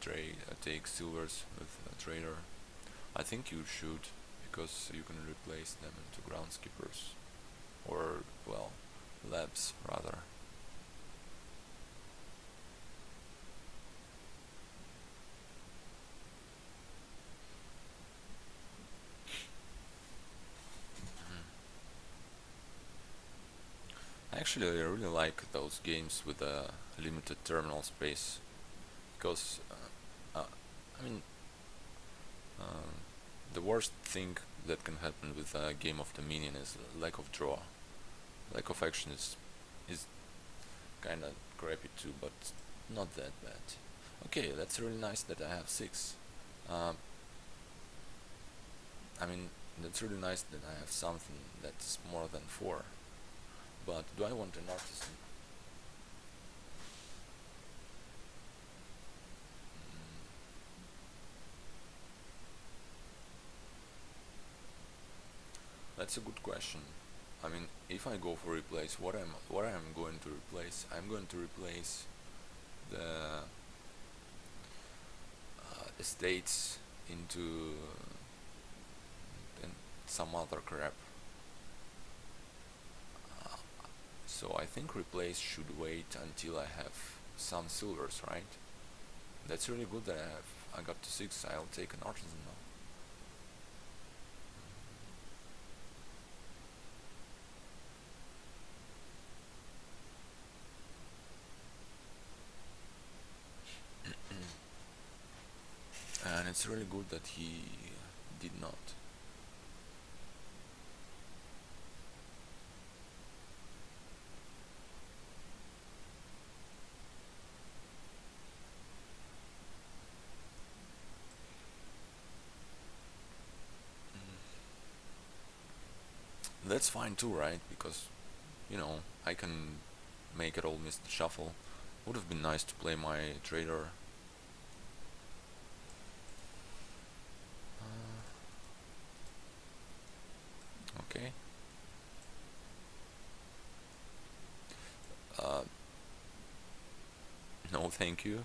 take silvers with a trader. I think you should, because you can replace them into groundskeepers, or, well, labs rather. Actually, I really like those games with a limited terminal space, because I mean, uh, the worst thing that can happen with a game of Dominion is lack of draw. Lack of action is kind of crappy too, but not that bad. Okay, that's really nice that I have 6. Um, I mean, that's really nice that I have something that's more than 4. But do I want an artisan? That's a good question. I mean, if I go for replace, what I'm going to replace? I'm going to replace the estates into some other crap. So I think replace should wait until I have some silvers, right? That's really good that I got to 6. I'll take an artisan now. And it's really good that he did not. That's fine too, right? Because, you know, I can make it all missed shuffle. Would have been nice to play my trader. Okay. No, thank you.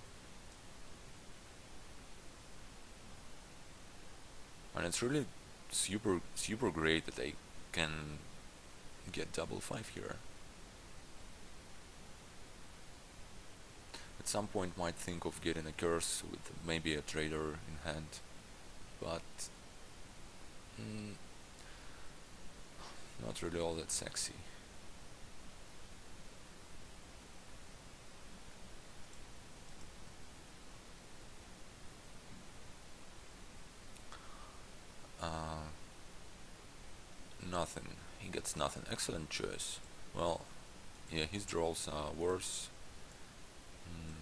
And it's really super great that I can get double 5 here. At some point might think of getting a curse with maybe a trader in hand, but mm, not really all that sexy. Uh, Nothing. He gets nothing. Excellent choice. Well, yeah, his draws are worse mm,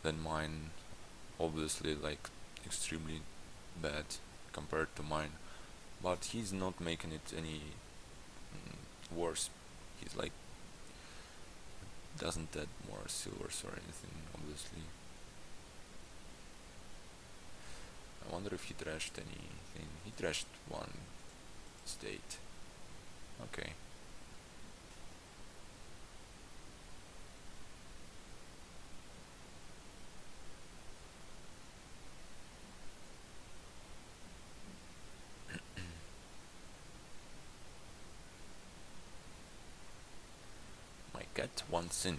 than mine. Obviously, like extremely bad compared to mine. But he's not making it any worse. He's like doesn't add more silvers or anything. Obviously, I wonder if he trashed anything. He trashed one state. Okay. My cat wants in.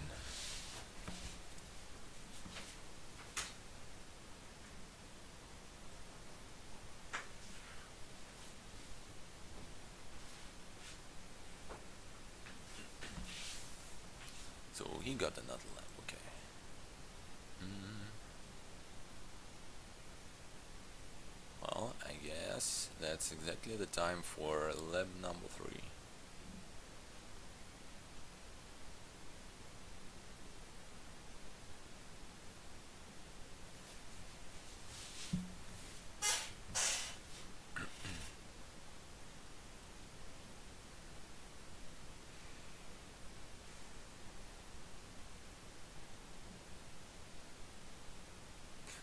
So he got another lamp. Okay. Mm, well, I guess that's exactly the time for lab number 3.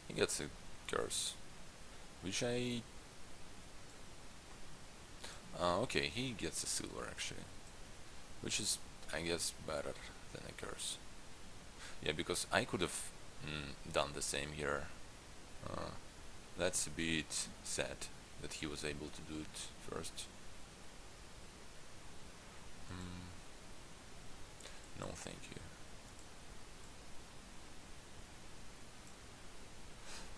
He gets a curse, which I okay, he gets a silver actually, which is, I guess, better than a curse. Yeah, because I could have done the same here. Uh, that's a bit sad that he was able to do it first. Mm, no, thank you.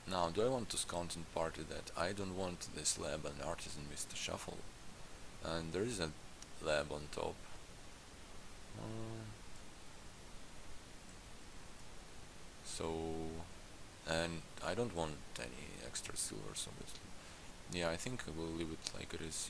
Now, do I want to scout in party that I don't want this lab and artisan missed shuffle? And there is a lab on top. Um, so, and I don't want any extra silvers, obviously. Yeah, I think I will leave it like it is.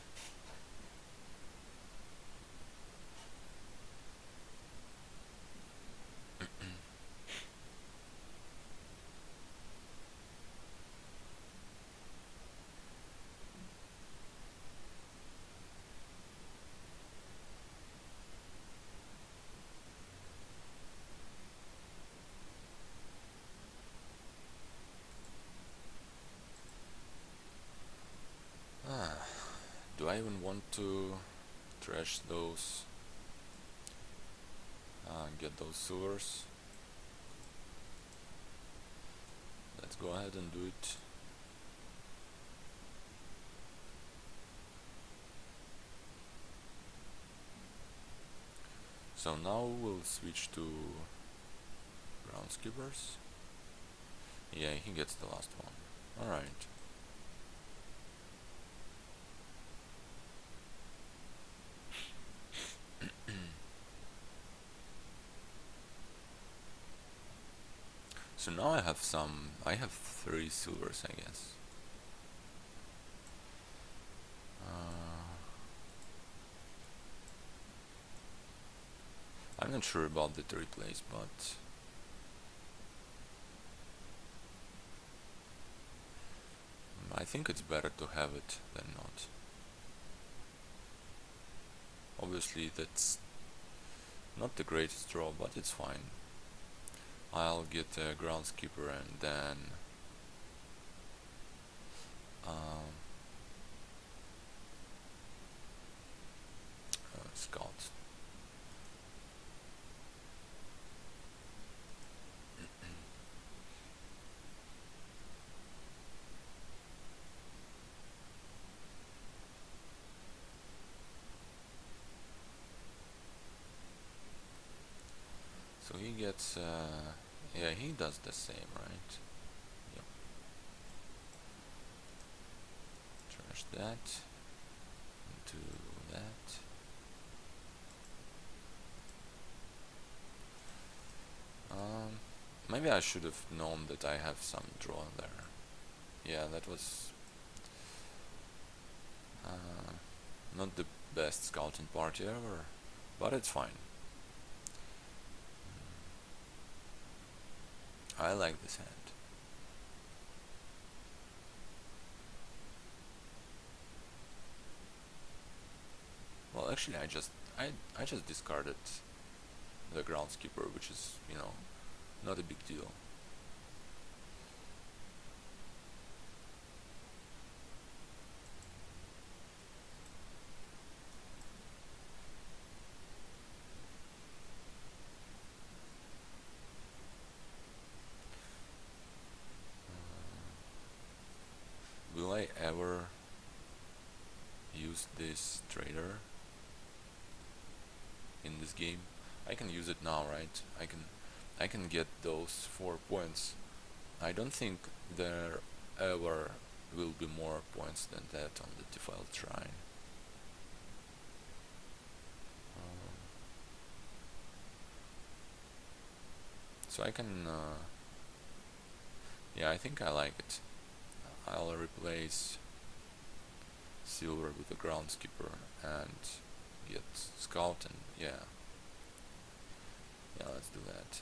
Ah, do I even want to trash those? Get those silvers. Let's go ahead and do it. So now we'll switch to groundskeepers. Yeah, he gets the last one. Alright. So now I have 3 silvers, I guess. I'm not sure about the 3rd place, but I think it's better to have it than not. Obviously that's not the greatest draw, but it's fine. I'll get a groundskeeper and then scout. gets, yeah, he does the same, right? Yep. Trash that. Into that. Maybe I should have known that I have some draw there. Yeah, that was not the best scouting party ever, but it's fine. I like this hand. Well, actually, I just discarded the groundskeeper, which is, you know, not a big deal. Will I ever use this trader in this game? I can use it now, right? I can get those 4 points. I don't think there ever will be more points than that on the defiled shrine. So I can, yeah, I think I like it. I'll replace silver with the groundskeeper and get scout, and yeah, let's do that.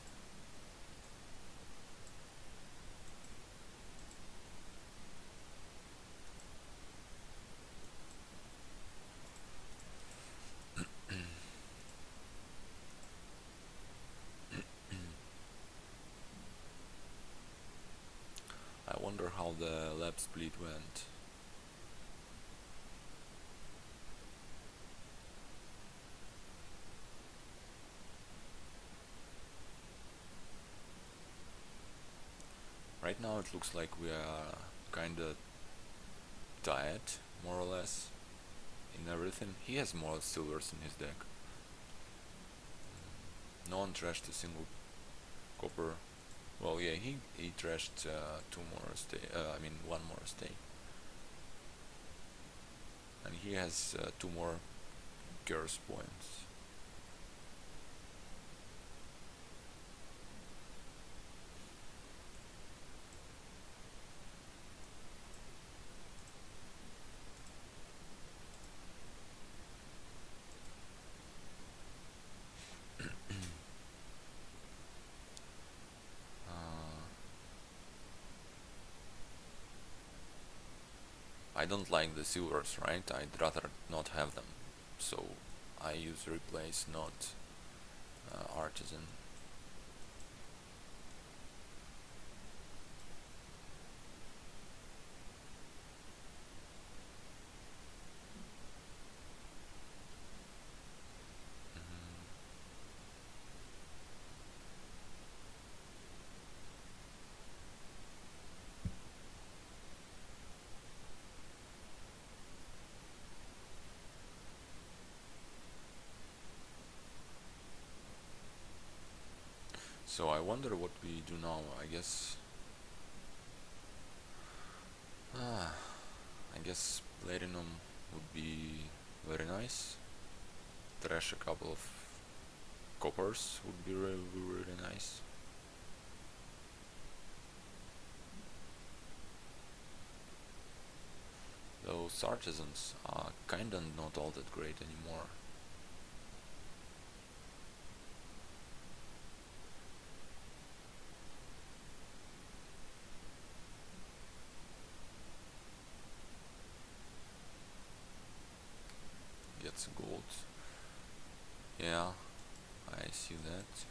I wonder how the lab split went. Right now it looks like we are kinda tied, more or less, in everything. He has more silvers in his deck. No one trashed a single copper. Well, yeah, he trashed 2 more stay. I mean 1 more stay, and he has 2 more curse points. I don't like the silvers, right? I'd rather not have them, so I use replace, not artisan. So I wonder what we do now. I guess, ah, I guess platinum would be very nice. Trash a couple of coppers would be really nice. Those artisans are kinda not all that great anymore. Get some gold. Yeah, I see that.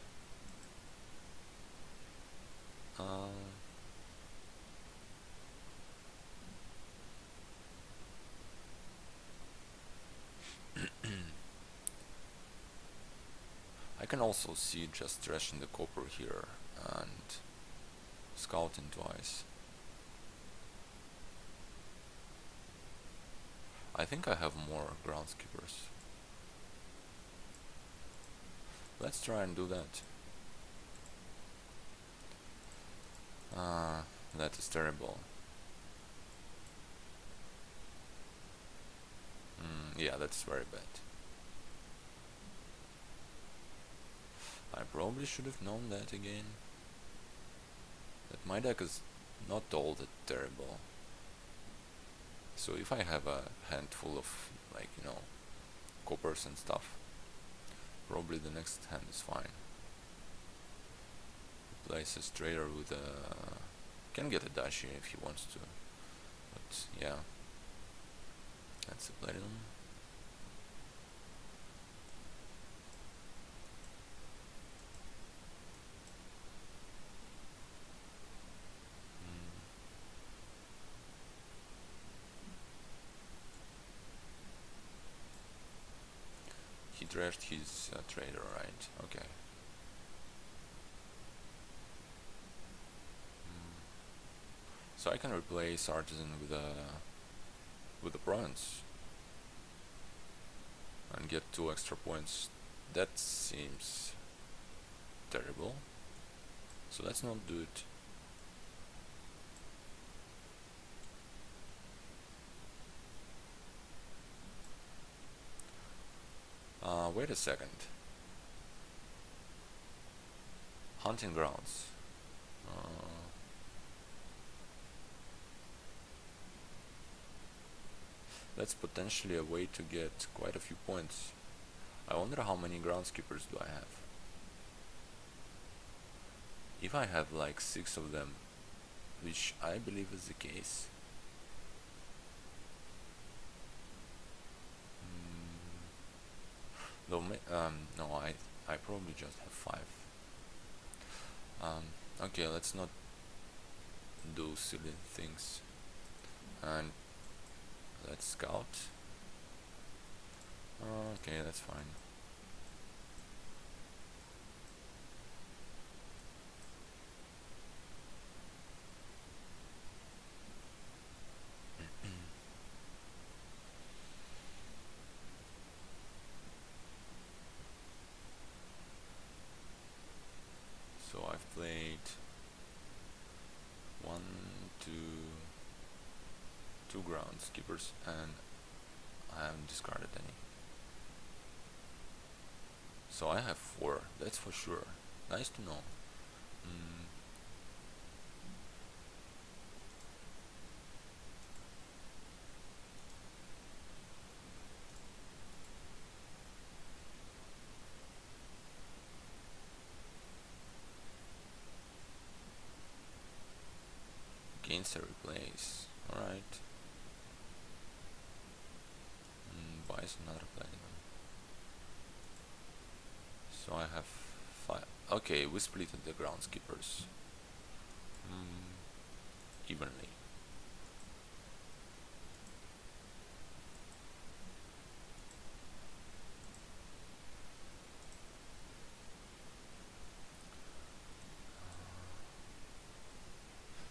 I can also see just trashing the copper here and scouting twice. I think I have more groundskeepers. Let's try and do that. That is terrible. Yeah, that's very bad. I probably should have known that again. That my deck is not all that terrible. So if I have a handful of, like, coppers and stuff, probably the next hand is fine. Places trader with a... can get a dashi if he wants to. But yeah. That's a platinum. He trashed his trader, right? Okay. So I can replace artisan with a province and get 2 extra points. That seems terrible. So let's not do it. Wait a second. Hunting grounds. That's potentially a way to get quite a few points. I wonder how many groundskeepers do I have. If I have like 6 of them, which I believe is the case. Though, no, I probably just have 5. Okay, let's not do silly things. And let's scout. Okay, that's fine. So I've played 1, 2, 2 groundskeepers, and I haven't discarded any. So I have 4, that's for sure. Nice to know. Gains a replace. Alright. Buys another platinum. So I have 5. Okay, we split the groundskeepers evenly.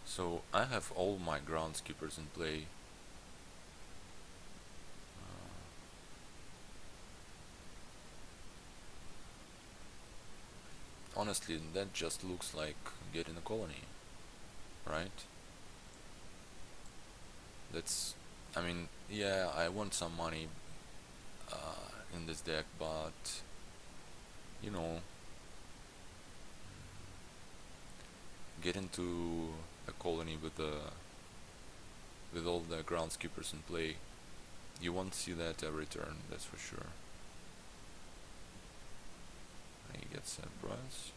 So I have all my groundskeepers in play. Honestly, that just looks like getting a colony, right? That's, I mean, yeah, I want some money in this deck, but you know, get into a colony with all the groundskeepers in play. You won't see that every turn, that's for sure. He gets a bronze.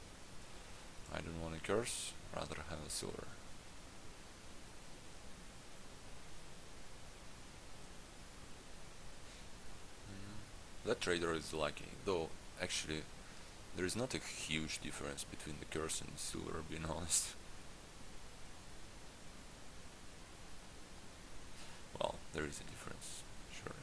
I don't want a curse, rather have a silver. That trader is lucky, though actually there is not a huge difference between the curse and the silver, being honest. Well, there is a difference, sure.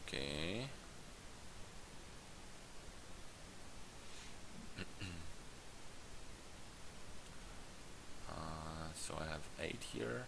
Okay. So I have 8 here.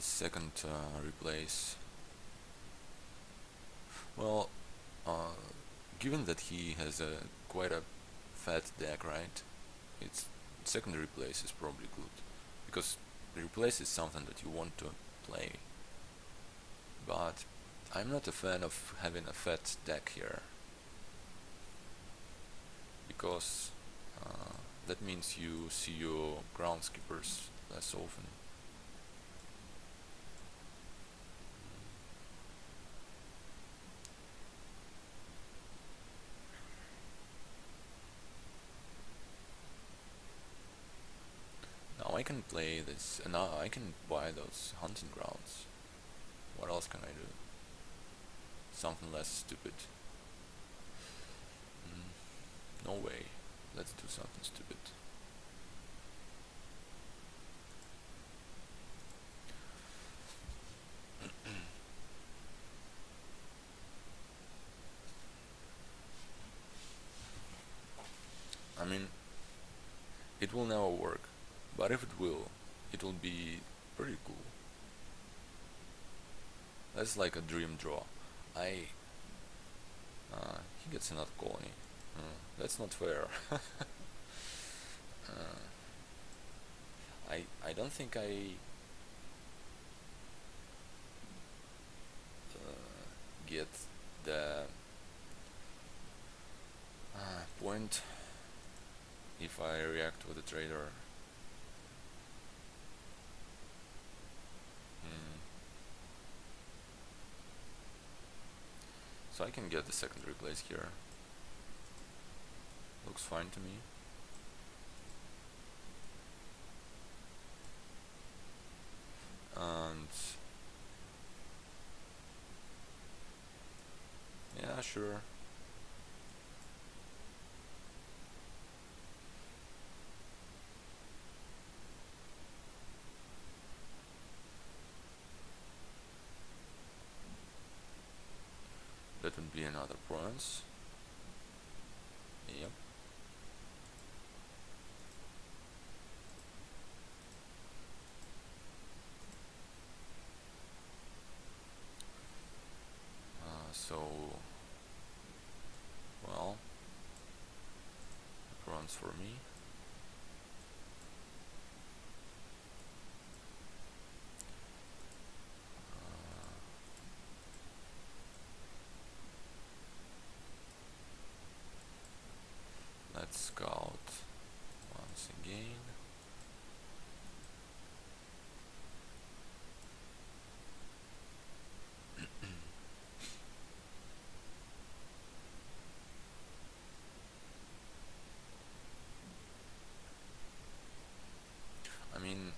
his second replace. Well, given that he has a quite a fat deck, right? Its second replace is probably good, because the replace is something that you want to play. But I'm not a fan of having a fat deck here, because that means you see your groundskeepers less often. Now I can play this, and now I can buy those hunting grounds. What else can I do? Something less stupid. No way. Let's do something stupid. I mean, it will never work, but if it will, it will be pretty cool. That's like a dream draw. I he gets another colony. That's not fair. I don't think I get the point if I react with a trader. So I can get the second replace here. Looks fine to me. And yeah, sure. That would be another bronze. Yep. So, well, bronze for me. Let's scout once again. I mean,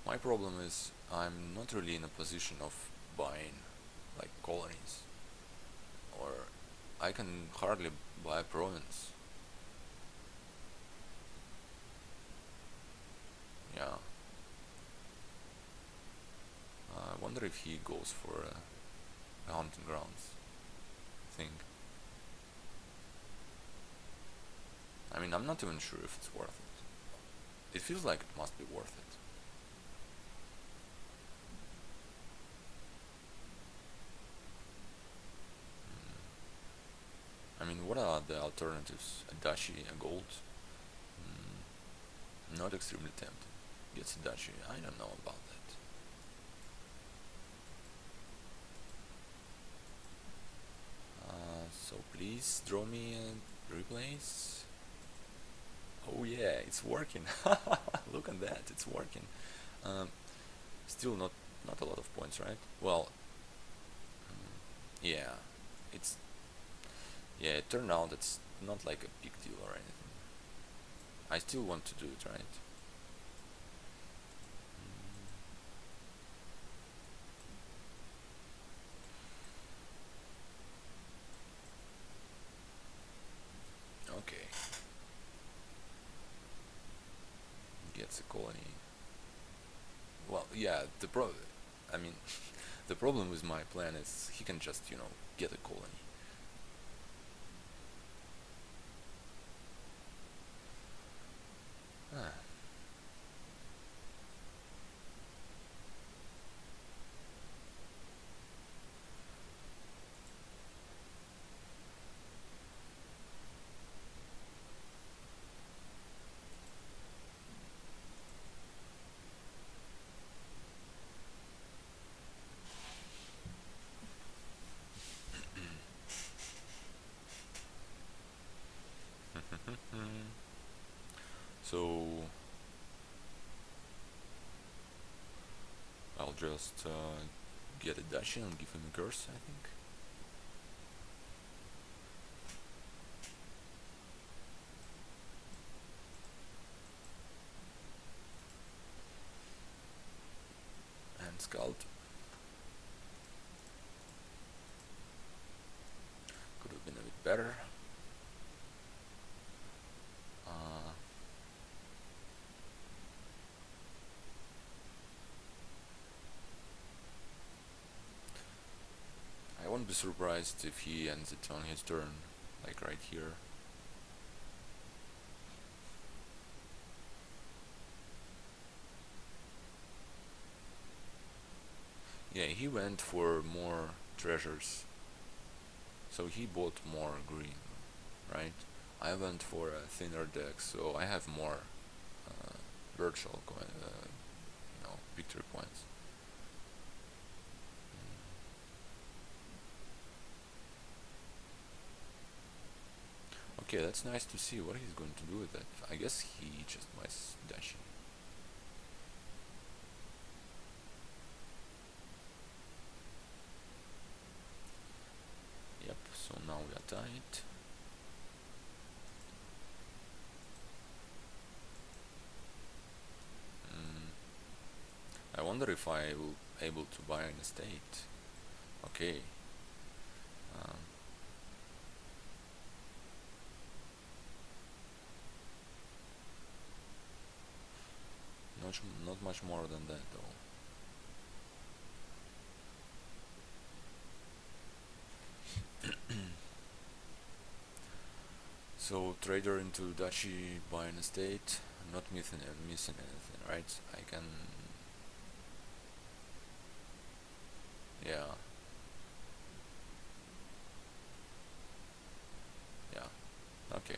my problem is I'm not really in a position of buying like colonies, or I can hardly buy a province. Yeah. I wonder if he goes for a hunting grounds thing. I mean, I'm not even sure if it's worth it. It feels like it must be worth it. I mean, what are the alternatives? A dashi, a gold? Not extremely tempting. Gets a dashi. I don't know about that. So please draw me a replace. Oh yeah, it's working. Look at that, it's working. Still not a lot of points, right? Well, yeah, it's it turned out it's not like a big deal or anything. I still want to do it, right? Okay. Gets a colony. Well, yeah, I mean, the problem with my plan is he can just, get a colony. Ah. So I'll just get a dashi and give him a curse, I think. And Scald. Could have been a bit better. I won't be surprised if he ends it on his turn, like right here. Yeah, he went for more treasures, so he bought more green, right? I went for a thinner deck, so I have more virtual victory points. Okay, that's nice to see what he's going to do with it. I guess he just buys dashi. Yep, so now we are tight. I wonder if I will able to buy an estate. Okay. Um, not much more than that though. So trader into dashi, buy an estate. I'm not missing anything, right? I can. Yeah. Yeah. Okay.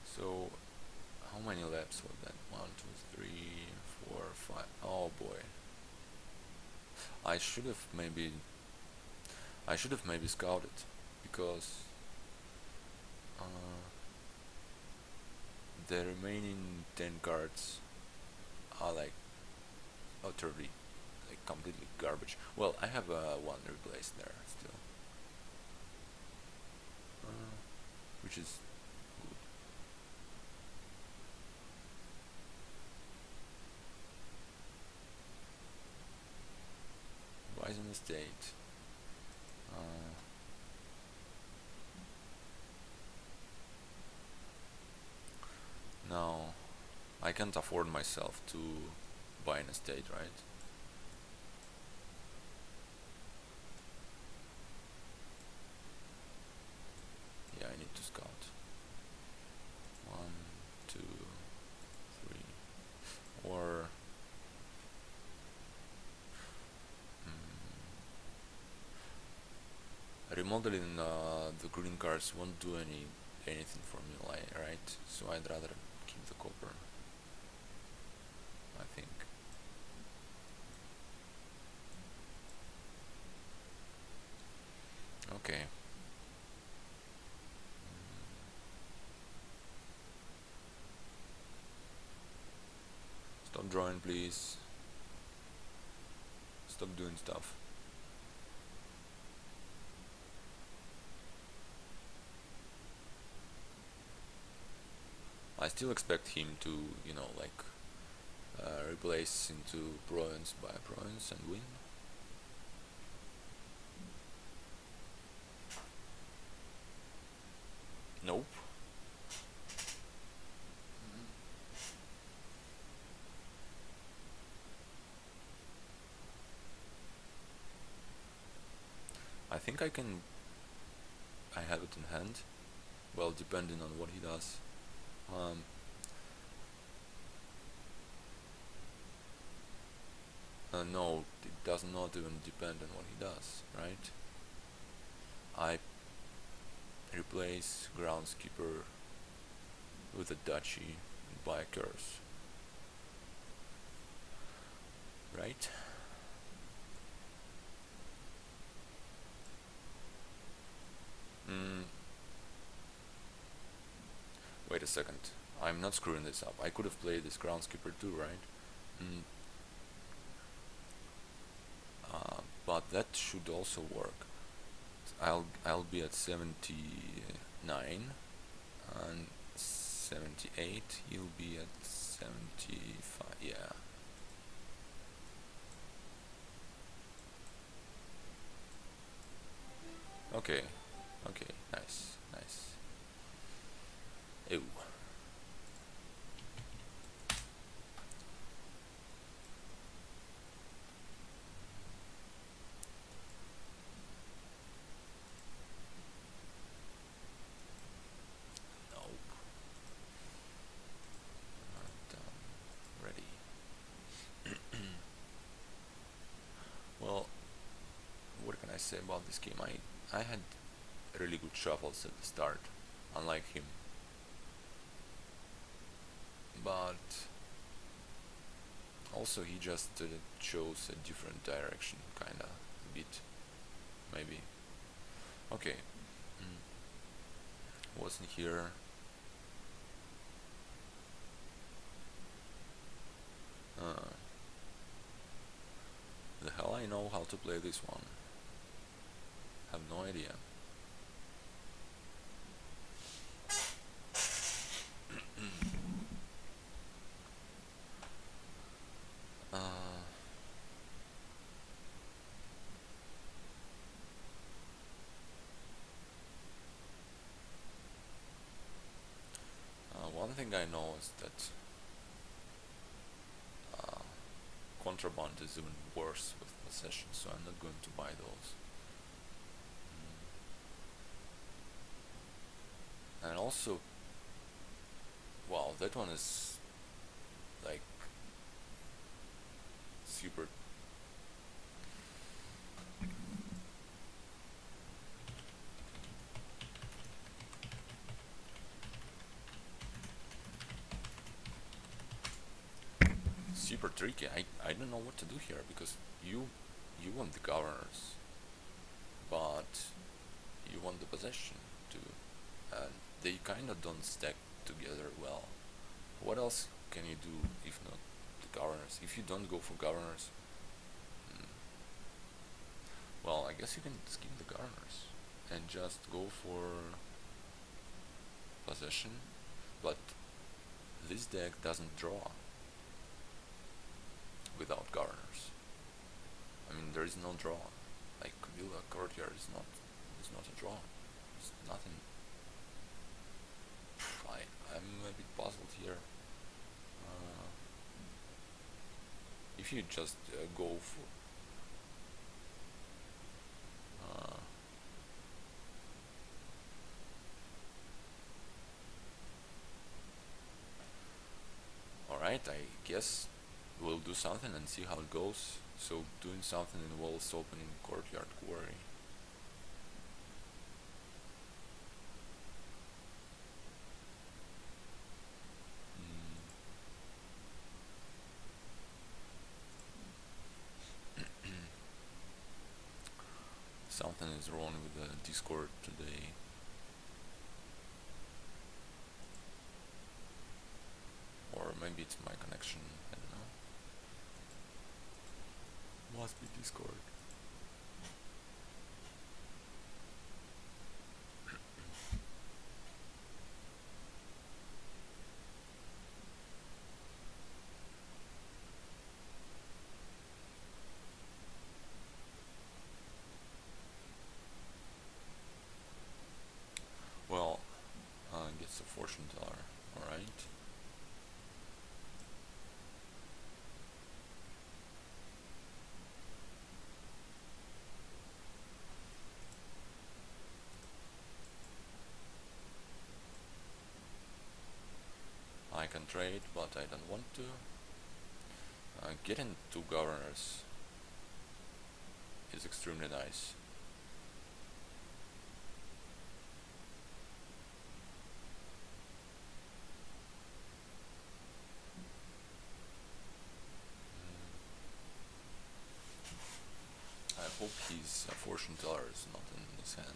So how many laps was that? 1, 2, 3, 4, 5. Oh boy. I should have maybe scouted because uh, the remaining 10 cards are like utterly, like completely garbage. Well, I have one replaced there still, which is good. Buys an estate. Now, I can't afford myself to buy an estate, right? Yeah, I need to scout. 1, 2, 3, or remodeling the green cards won't do anything for me, right? So I'd rather keep the copper, I think. Okay. Stop drawing, please. Stop doing stuff. I still expect him to, like, replace into province by province and win. Nope. I think I have it in hand. Well, depending on what he does. No, it does not even depend on what he does, right? I replace groundskeeper with a duchy and buy a curse, right? Mm, wait a second. I'm not screwing this up. I could have played this Groundskeeper too, right? Mm, but that should also work. I'll be at 79 and 78. You'll be at 75. Yeah. Okay. Okay. Nice. Nice. Ew. Nope. Not ready. Well, what can I say about this game? I had really good shuffles at the start, unlike him. But also he just chose a different direction, kinda, a bit, maybe. Okay, wasn't here. Uh, the hell I know how to play this one. Have no idea. Uh, one thing I know is that uh, contraband is even worse with possession, so I'm not going to buy those. And also, wow, that one is like super. Super tricky. I don't know what to do here because you want the governors, but you want the possession too, and they kind of don't stack together well. What else can you do if not the governors? If you don't go for governors, mm, well, I guess you can skip the governors and just go for possession, but this deck doesn't draw without governors. I mean, there is no draw. Like Villa Courtyard is not a draw. It's nothing. I'm a bit puzzled here. Uh, if you just go for alright, I guess we'll do something and see how it goes. So doing something involves opening Courtyard Quarry. Something is wrong with the Discord today. Or maybe it's my connection, I don't know. Must be Discord. Well, gets a fortune teller, alright. I can trade, but I don't want to. Getting two governors is extremely nice. his fortune teller is not in his hand.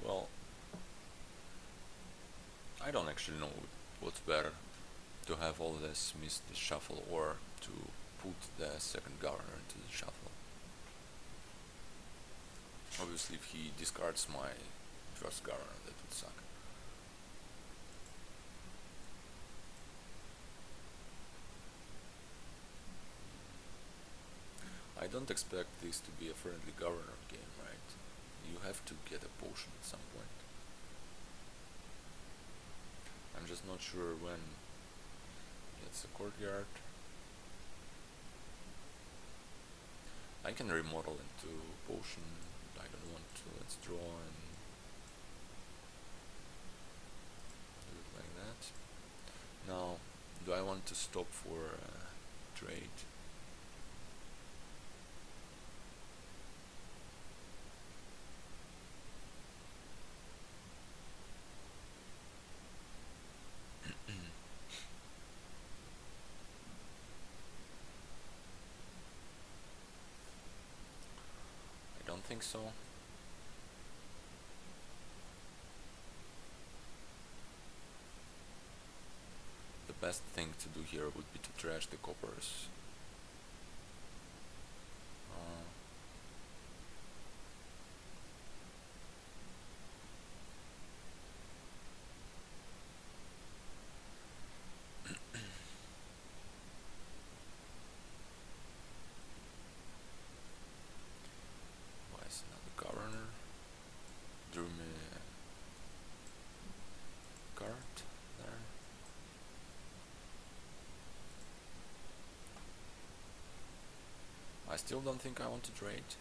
Well, I don't actually know what's better, to have all this miss the shuffle or to put the second governor into the shuffle. Obviously, if he discards my first governor, that would suck. I don't expect this to be a friendly governor game, right? You have to get a potion at some point. I'm just not sure when. It's a courtyard. I can remodel into potion. I don't want to. Let's draw and do it like that. Now, do I want to stop for trade? I don't think so. The best thing to do here would be to trash the coppers. Why is not the governor? Drew me a card there. I still don't think I want to trade.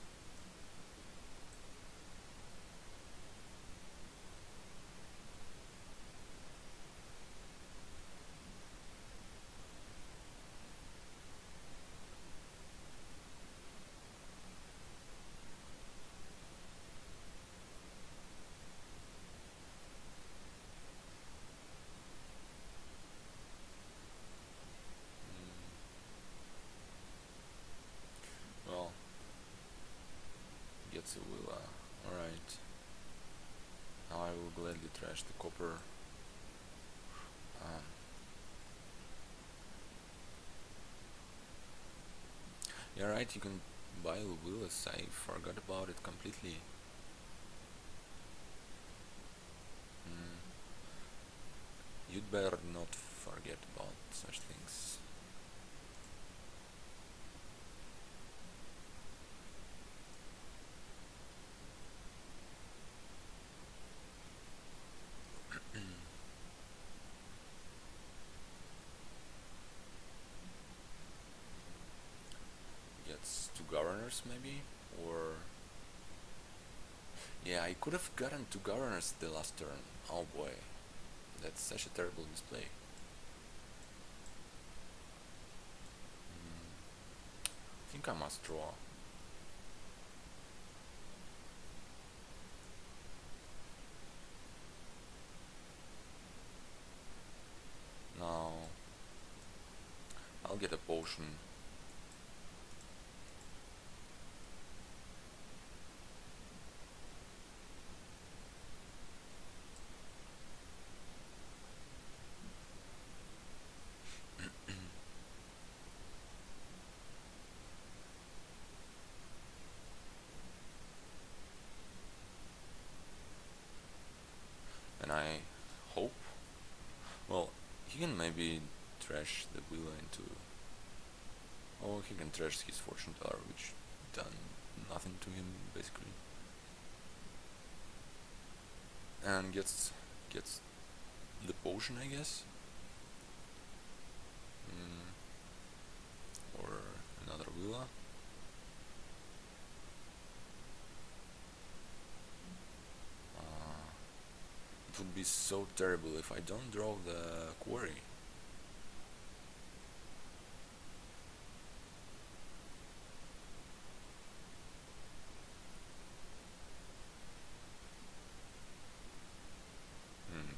Well, gets a will. Alright. Now I will gladly trash the copper. Yeah, right, you can buy Willis. I forgot about it completely. You'd better not forget about such things. Gets 2 governors maybe? Or... yeah, I could have gotten 2 governors the last turn. Oh boy. That's such a terrible display. I think I must draw. Now I'll get a potion. And I hope, well, he can maybe trash the wheel into... oh, he can trash his fortune teller, which done nothing to him basically, and gets the potion, I guess, or another villa. It would be so terrible if I don't draw the quarry.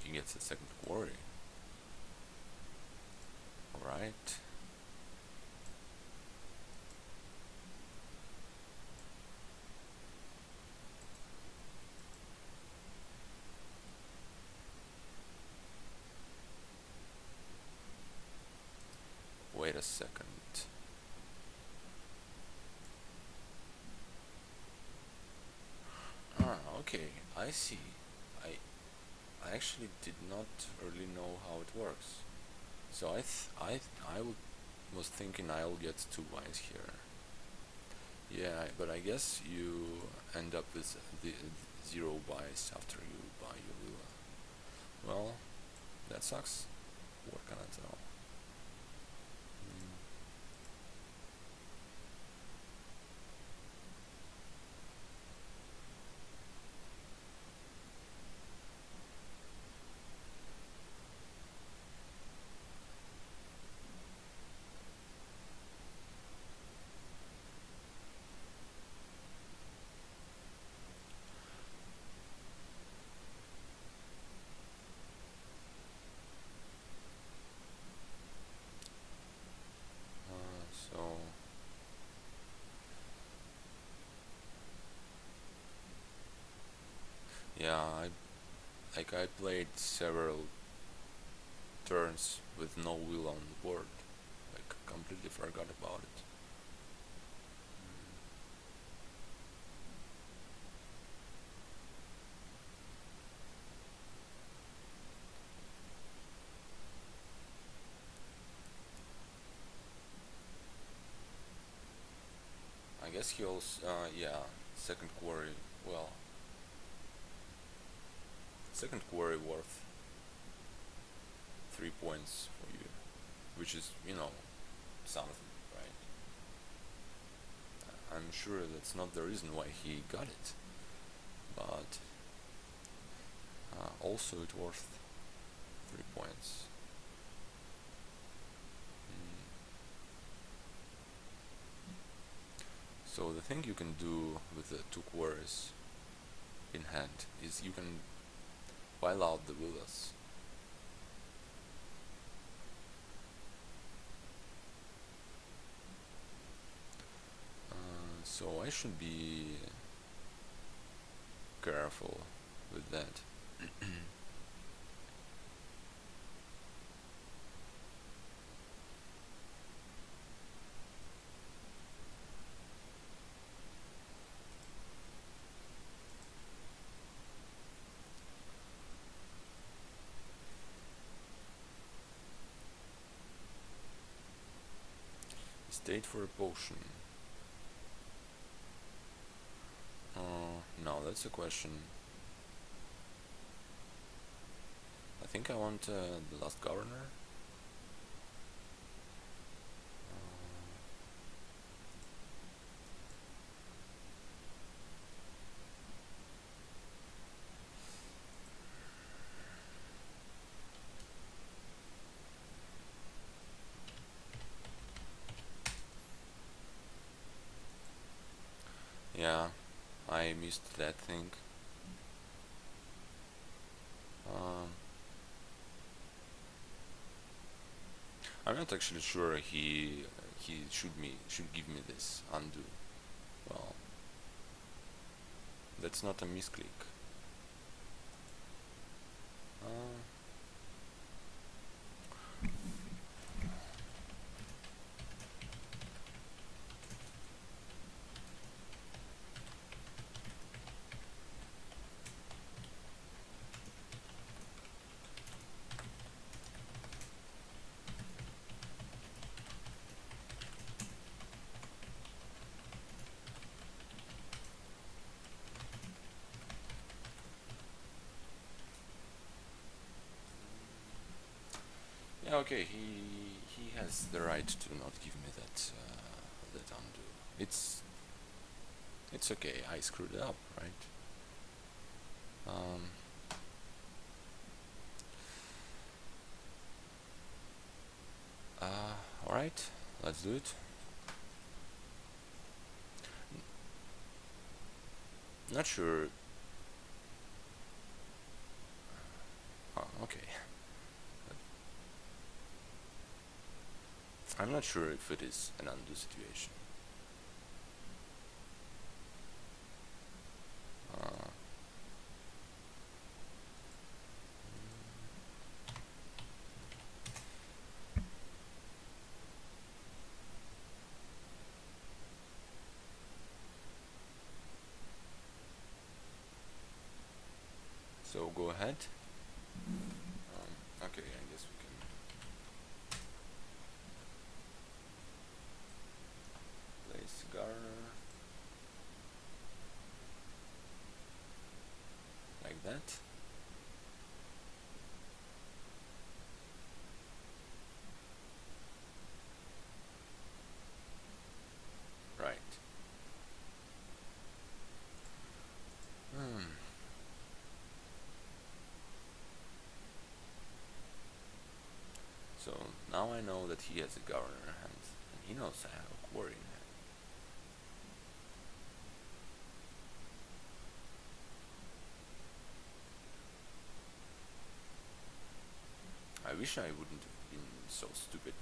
He gets a second quarry. Alright. second. Ah, okay, I see. I I actually did not really know how it works. So was thinking I'll get 2 buys here. Yeah, but I guess you end up with the 0 buys after you buy your villa. Well, that sucks. What can I tell? Mm. So yeah, I played several turns with no wheel on the board. Like completely forgot about it. I guess he also yeah, second quarry. Well, second quarry worth 3 points for you, which is something, right? I'm sure that's not the reason why he got it, but also it worth 3 points. Mm. So the thing you can do with the 2 quarries in hand is you can while out the villas. So I should be careful with that. State for a potion. No, that's a question. I think I want the last governor. Yeah, I missed that thing. Um, I'm not actually sure he should give me this undo. Well, that's not a misclick. Uh, yeah, okay. He has the right to not give me that undo. It's okay. I screwed it up, right? Um, all right. Let's do it. Not sure. Oh, okay. I'm not sure if it is an undo situation. Uh, So go ahead. Okay, I guess we can place Garner like that. Right. Hmm. So now I know that he has a governor hand, and he knows I have a quarry in hand. I wish I wouldn't have been so stupid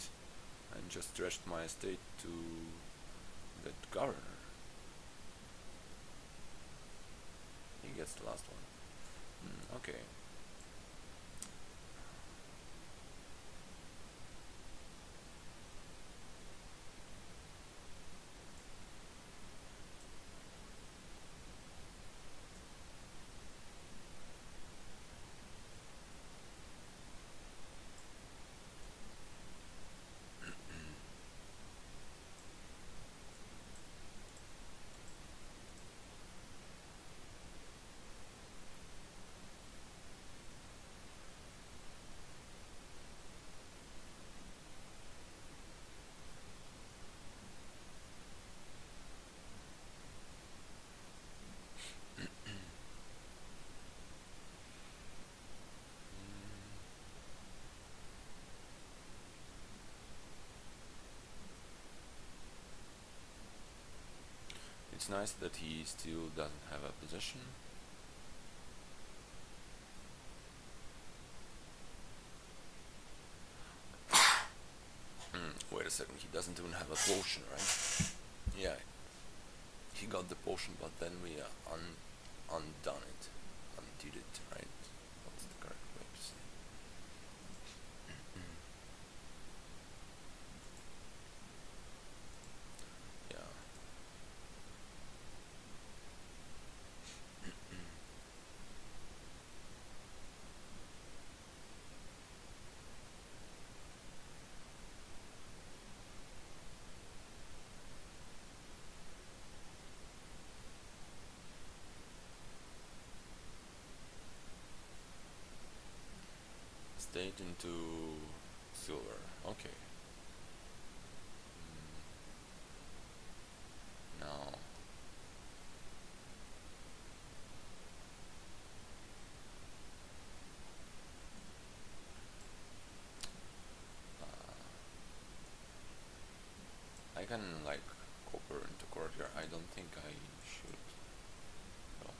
and just stretched my estate to that governor. He gets the last one. Okay. It's nice that he still doesn't have a position. Wait a second, he doesn't even have a potion, right? Yeah, he got the potion, but then we undone it, undid it, right? What's the correct way to say? Yeah. State into silver. Okay. Now, I can like copper into courtyard. I don't think I should. No.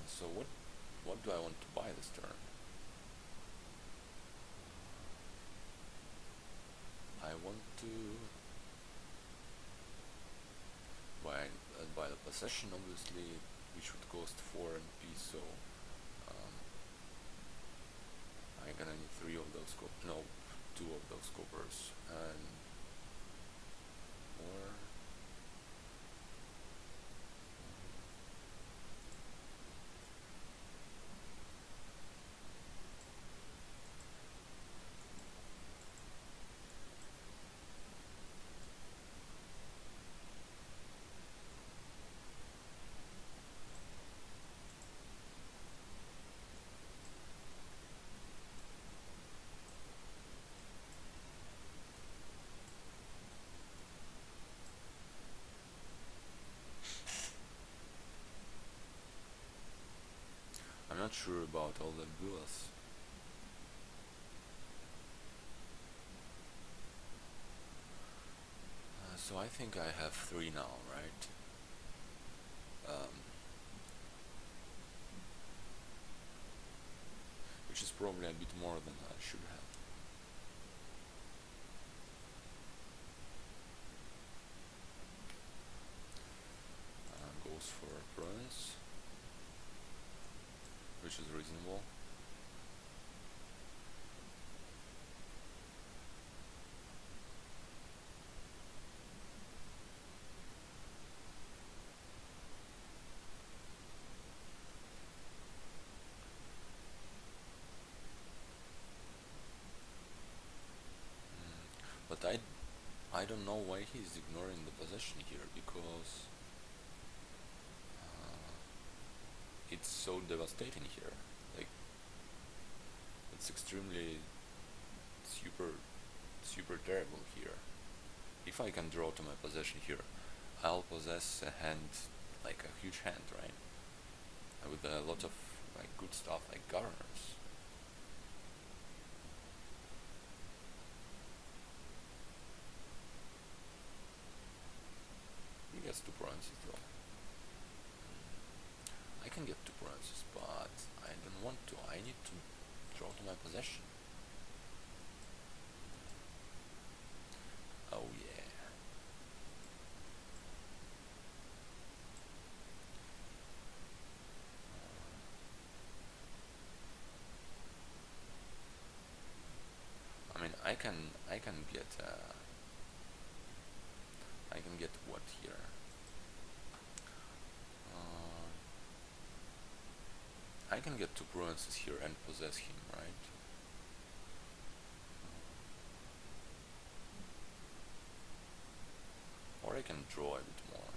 So what do I want to buy this turn? I want to buy the possession, obviously, which would cost 4 NP. So um, I'm gonna need 2 of those coppers and more. I'm not sure about all the villas. So I think I have 3 now, right? Which is probably a bit more than I should have. Goes for province. which is reasonable. But I don't know why he's ignoring the position here, because it's so devastating here. Like, it's extremely super terrible here. If I can draw to my possession here, I'll possess a hand, like a huge hand, right? With a lot of like good stuff, like governors. He gets 2 provinces though. I can get 2 provinces, but I don't want to. I need to draw to my possession. Oh yeah. I mean, I can get what here? Uh, I can get 2 provinces here and possess him, right? Or I can draw a bit more.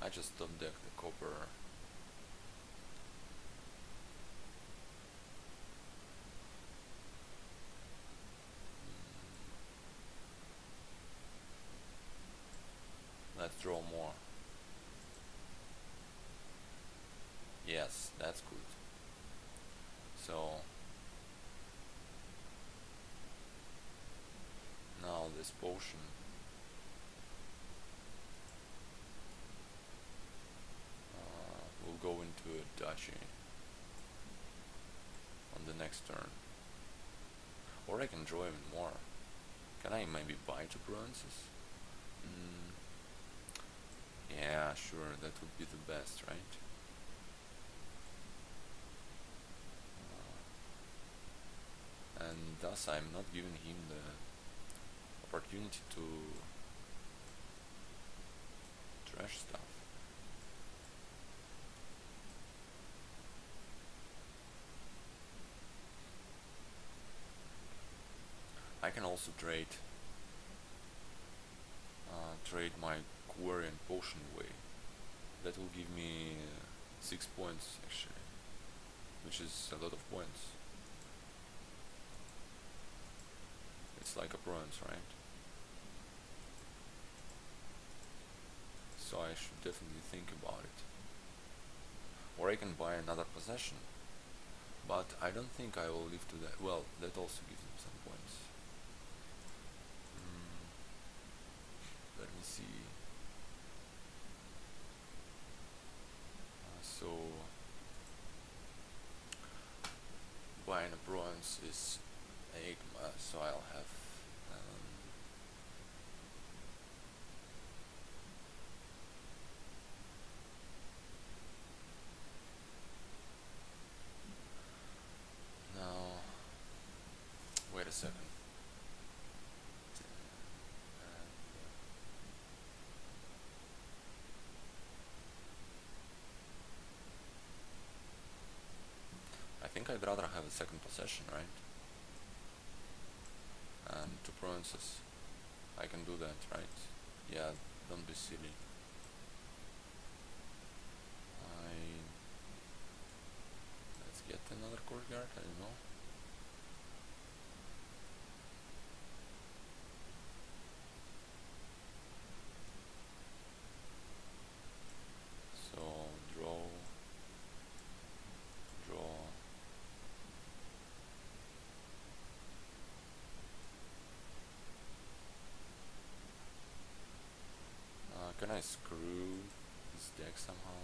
I just top deck the copper. Let's draw more. Yes, that's good. So now this potion will go into a duchy on the next turn. Or I can draw even more. Can I maybe buy 2 provinces? Mm, yeah, sure, that would be the best, right? And thus I'm not giving him the opportunity to trash stuff. I can also trade my quarry and potion away. That will give me 6 points actually, which is a lot of points. It's like a province, right? So I should definitely think about it. Or I can buy another possession, but I don't think I will live to that. Well, that also gives him some points. Let me see. So buying a bronze is 8, so I'll have now. Wait a second. I think I'd rather have a second possession, right? And 2 provinces. I can do that, right? Yeah, don't be silly. Let's get another courtyard, I don't know. So, draw. Can I screw this deck somehow?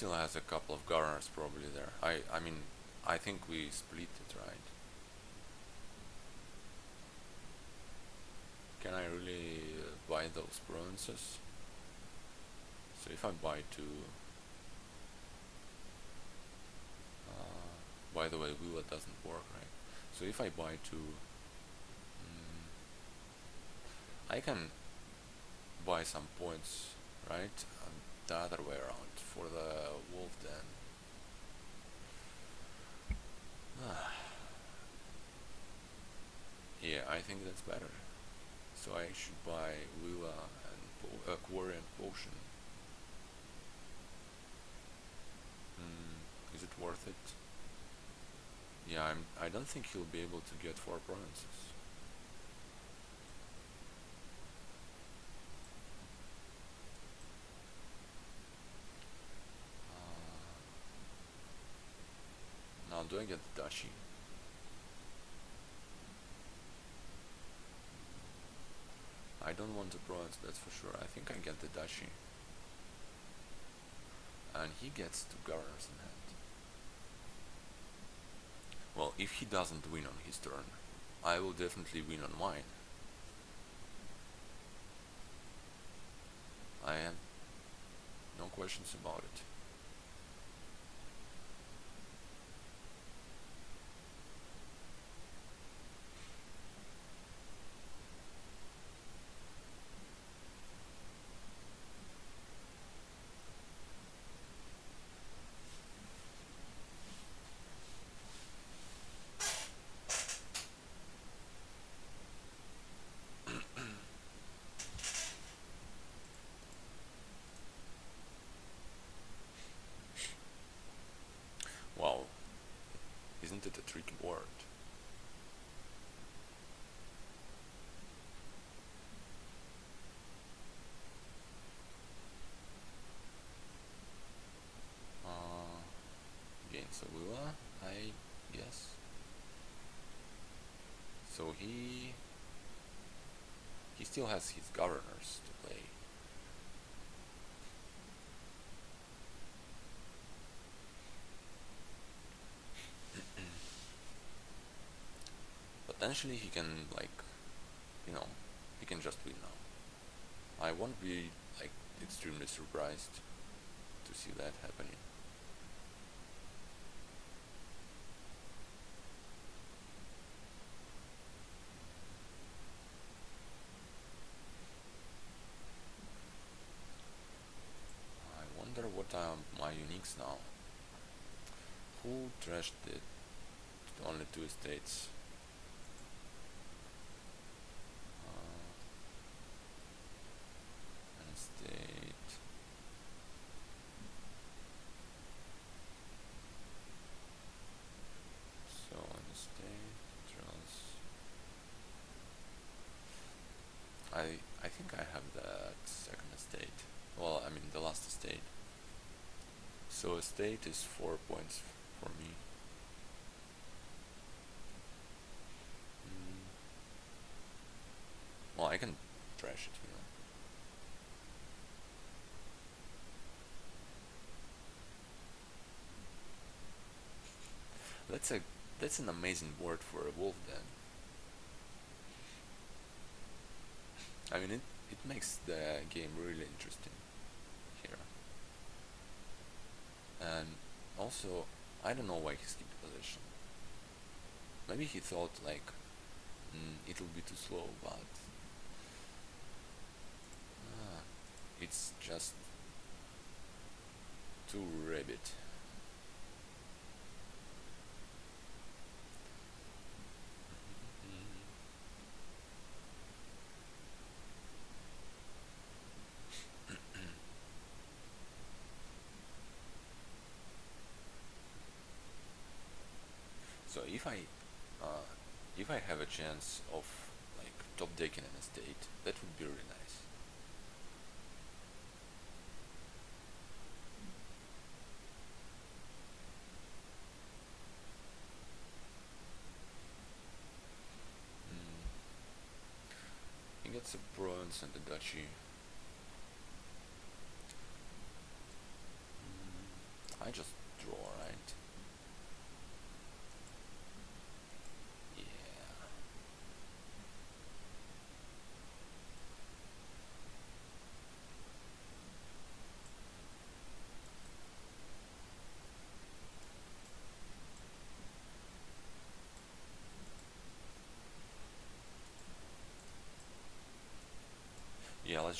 still has a couple of governors probably there. I mean, I think we split it, right? Can I really buy those provinces? So if I buy two, by the way, Willa doesn't work, right? So if I buy two, I can buy some points, right? The other way around for the wolf den. Yeah, I think that's better. So I should buy Willa and Quarry and Potion. Is it worth it? Yeah, I don't think he'll be able to get 4 provinces. Now, do I get the duchy? I don't want the province, that's for sure. I think I get the duchy. And he gets 2 governors in hand. Well, if he doesn't win on his turn, I will definitely win on mine. I have no questions about it. Wow, isn't it a tricky board? Gains a Willa, I guess. So he still has his governors to play. Potentially he can, like, you know, he can just win now. I won't be, like, extremely surprised to see that happening. I wonder what are my uniques now. Who trashed it? Only 2 estates. An estate. So an estate trans. I think I have that second estate. Well, I mean the last estate. So estate is 4 points for me. Well, I can trash it, you know. That's an amazing board for a wolf den. I mean, it makes the game really interesting here. And also, I don't know why he skipped position. Maybe he thought like it'll be too slow, but it's just too Rabid. So if I have a chance of like top decking an estate, that would be really nice. He gets a province and a duchy.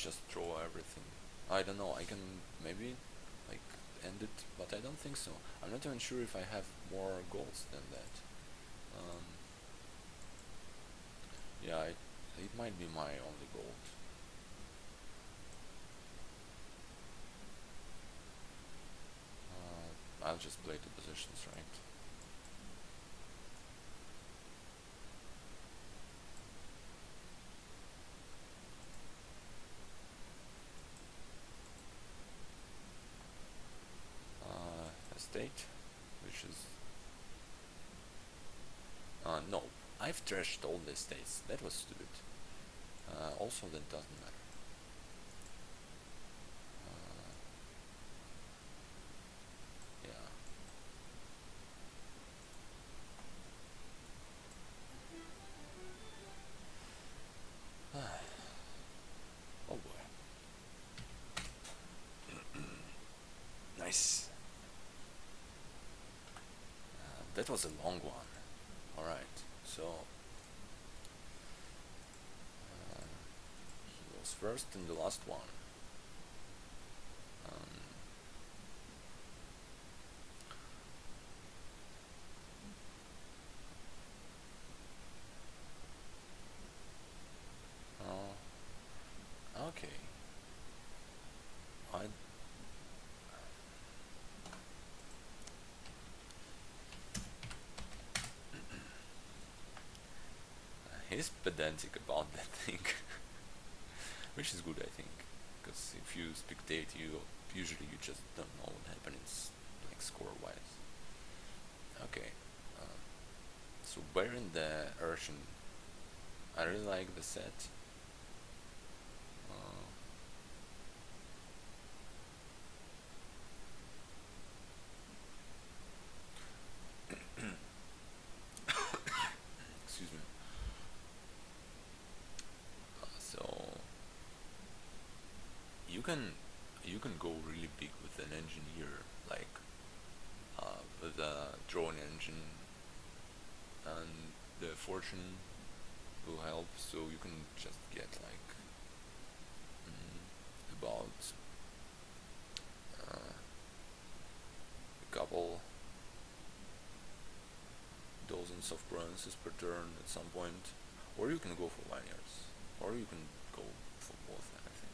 just throw everything. I don't know. I can maybe like end it, but I don't think so. I'm not even sure if I have more goals than that. Um, yeah, it might be my only goal. I'll just play the positions, right? Estate, which is no. I've trashed all the estates. That was stupid. Also, that doesn't matter. Yeah. Oh boy. Nice. That was a long one. Alright, so he was first in the last one. Um, okay. I he's pedantic about that thing, which is good, I think, because if you spectate, you just don't know what happens, like score-wise. Okay, um, so wearing the Urchin, I really like the set. Uh, excuse me. So you can you can go really big with an engineer, like with a drone engine, and the fortune will help. So you can just get like about a couple dozens of provinces per turn at some point, or you can go for vineyards, or you can go for both. I think.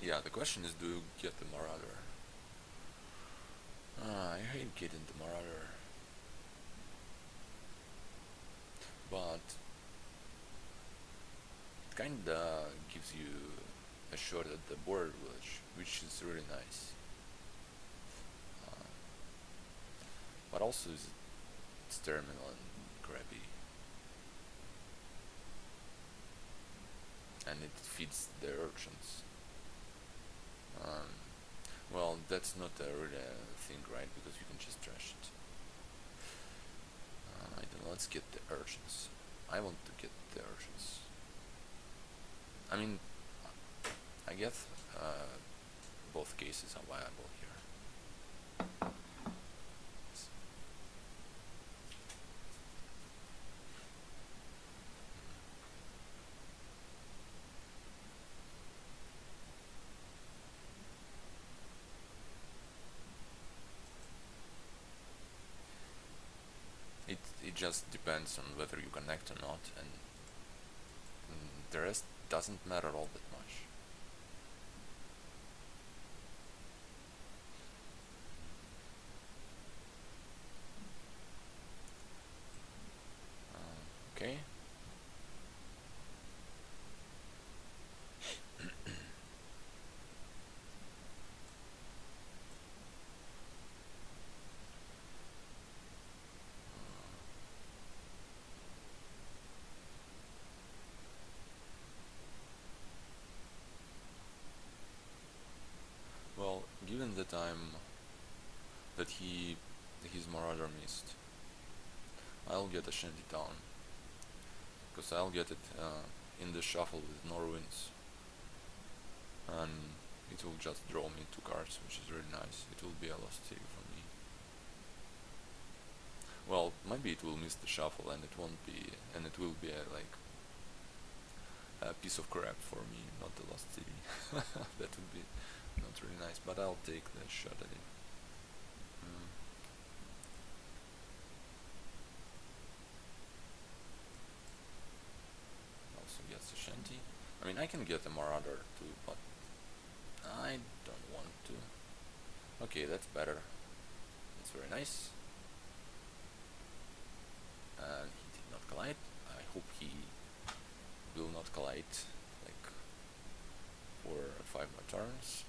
Yeah, the question is, do you get the Marauder? I hate getting the Marauder, but it kinda gives you a shot at the border village, which is really nice. Uh, but also it's terminal and crappy, and it feeds the urchins. Um, well, that's not a really thing, right? Because you can just trash it. I don't know. Let's get the urchins. I want to get the urchins. I mean, I guess both cases are viable here. It just depends on whether you connect or not, and the rest doesn't matter all that much. Okay. Well, given the time that his Marauder missed, I'll get a shanty town, because I'll get it in the shuffle with Norwinds, and it will just draw me 2 cards, which is really nice. It will be a lost city for me. Well, maybe it will miss the shuffle and it won't be, and it will be like a piece of crap for me, not the lost city. That would be not really nice, but I'll take the shot at it. Mm. Also gets a shanty. I mean, I can get a marauder too, but I don't want to. Okay, that's better. That's very nice. And he did not collide. I hope he will not collide like for 5 more turns.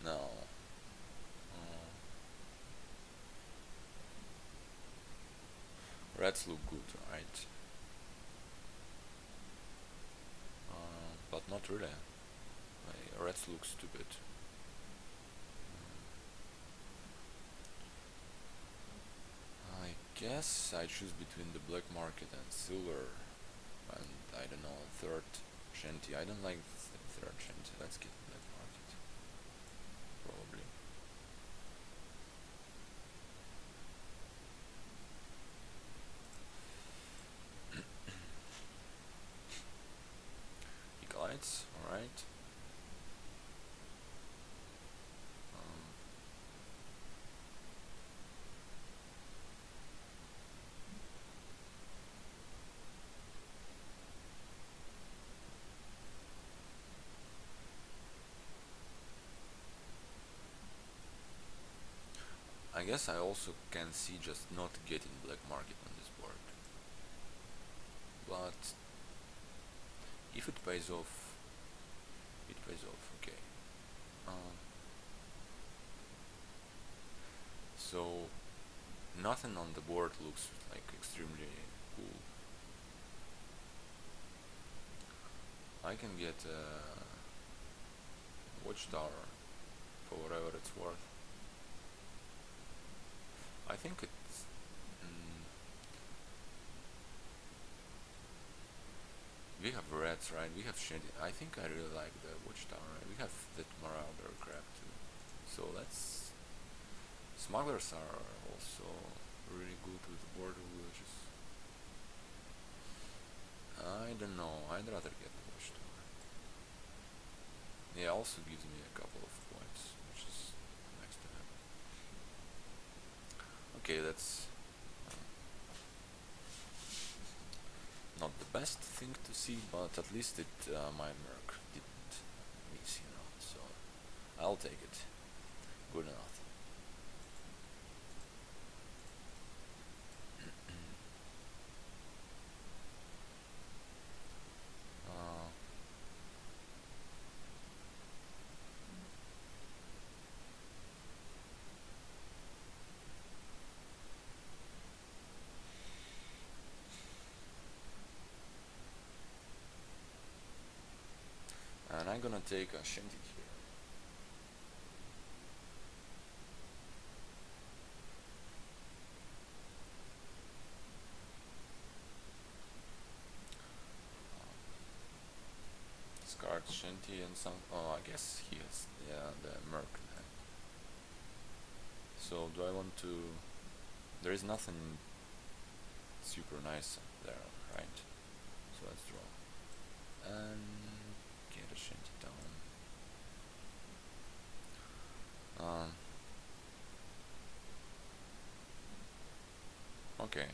No. Reds look good, right? But not really. Reds look stupid. I guess I choose between the black market and silver, and I don't know, third shanty. I don't like third shanty. Let's get black market, probably. He collides, alright. I guess I also can see just not getting black market on this board. But if it pays off, it pays off, okay. So nothing on the board looks like extremely cool. I can get a watchtower for whatever it's worth. I think it's we have reds, right? We have shanty. I think I really like the watchtower. Right? We have that marauder crap too. So let's. Smugglers are also really good with border villages. I don't know. I'd rather get the watchtower. Yeah, also gives me a couple of points, which is nice to have. Okay, that's not the best thing to see, but at least my merc didn't miss, so I'll take it. Good enough. And I'm gonna take a shanty here. Discard shanty and some. Oh, I guess he has the merc then. So do I want to? There is nothing super nice there, right? So let's draw and get a shanty down. Okay.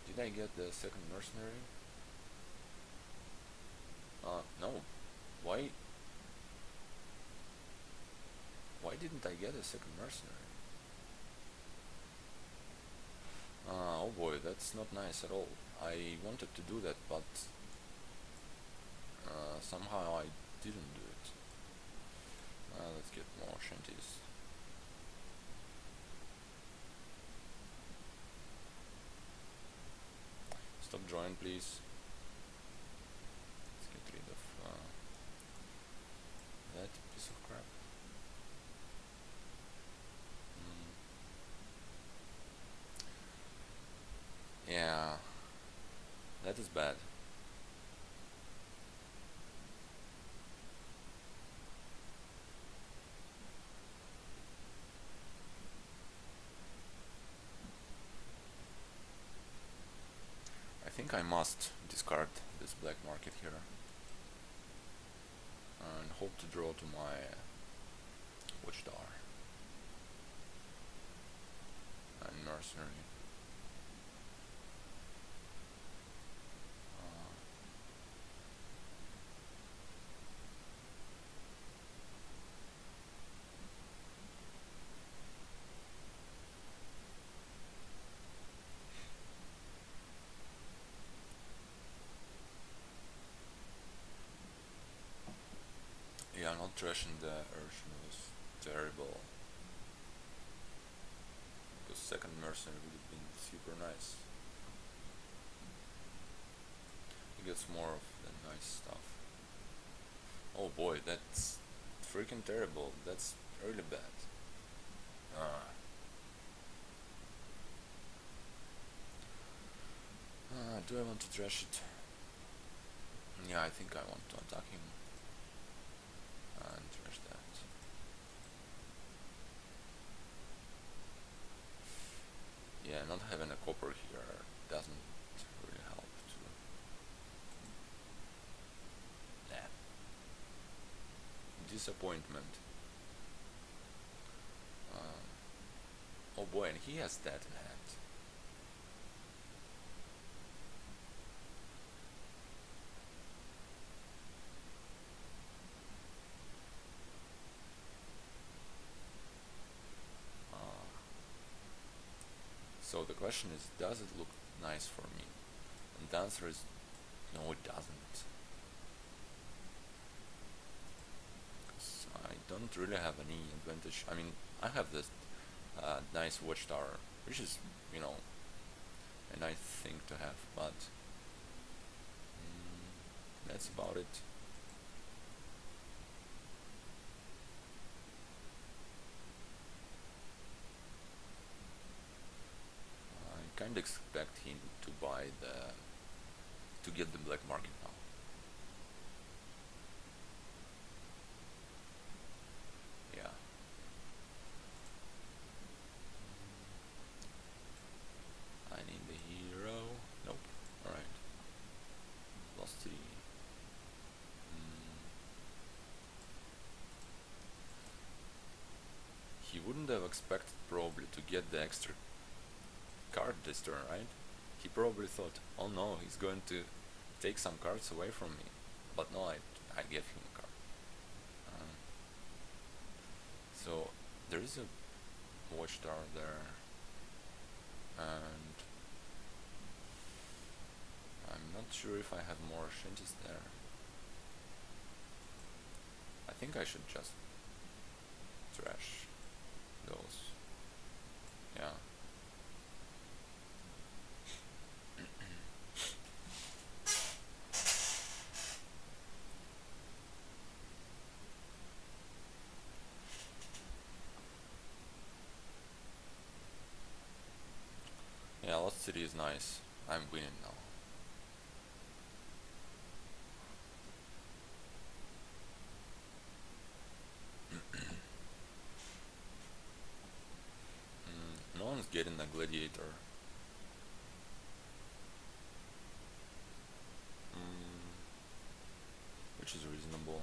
Did I get the second mercenary? No. Why? Why didn't I get a second mercenary? Oh boy, that's not nice at all. I wanted to do that, but somehow I didn't do it. Let's get more shanties. Stop drawing, please. Let's get rid of that piece of crap. Yeah, that is bad. I think I must discard this black market here and hope to draw to my watchtower and mercenary. Yeah, not trashing the Urshan was terrible. Because second mercenary would have been super nice. He gets more of the nice stuff. Oh boy, that's freaking terrible. That's really bad. Do I want to trash it? Yeah, I think I want to attack him and trash that. Yeah, not having a copper here doesn't really help too. Nah. Disappointment. Oh boy, and he has that in hand. So the question is, does it look nice for me? And the answer is, no, it doesn't. Because I don't really have any advantage. I mean, I have this nice watchtower, which is, you know, a nice thing to have, but that's about it. I kind of expect him to buy to get the black market now. Yeah. I need the hero. Nope. Alright. Lost 3. He wouldn't have expected probably to get the extra card this turn, right? He probably thought, oh no, he's going to take some cards away from me. But no, I gave him a card. So there is a watchtower there, and I'm not sure if I have more shanties there. I think I should just trash those. Yeah. Yeah, Lost City is nice. I'm winning now. No one's getting a gladiator. Which is reasonable.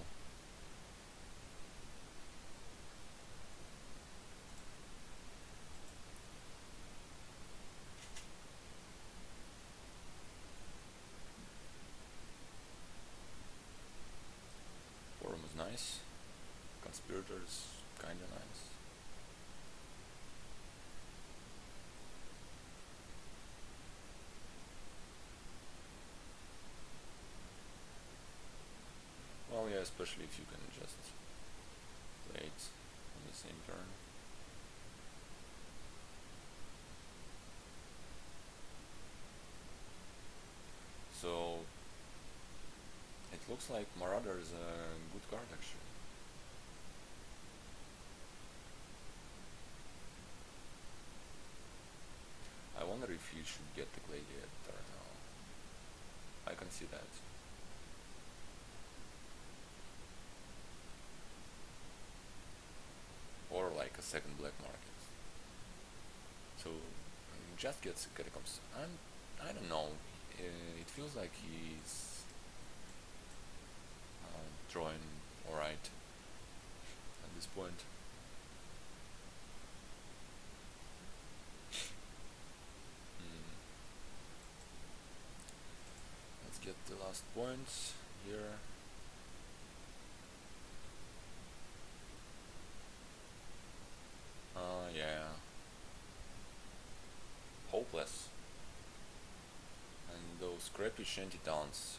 Forum is nice. Conspirator is kinda nice. Well, yeah, especially if you can just play it on the same turn. looks like Marauder is a good card actually. I wonder if he should get the Gladiator now. I can see that. Or like a second black market. So just gets Catacombs. I don't know. It feels like he's drawing alright at this point. Mm. Let's get the last points here. Yeah. Hopeless. And those crappy shanty towns.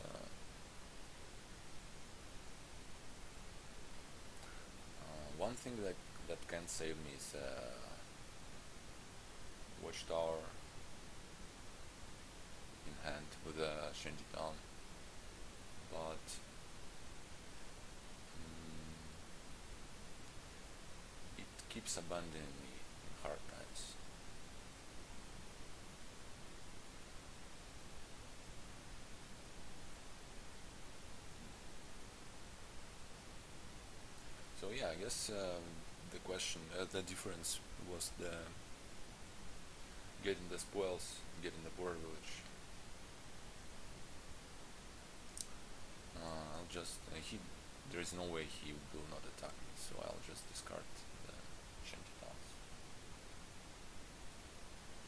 One thing that can save me is Watchtower in hand with a shanty town, but it keeps abandoning me in hard times. So yeah, I guess the question, the difference was the getting the spoils, getting the border village. I'll just he. There is no way he will not attack me, so I'll just discard the shanty towns.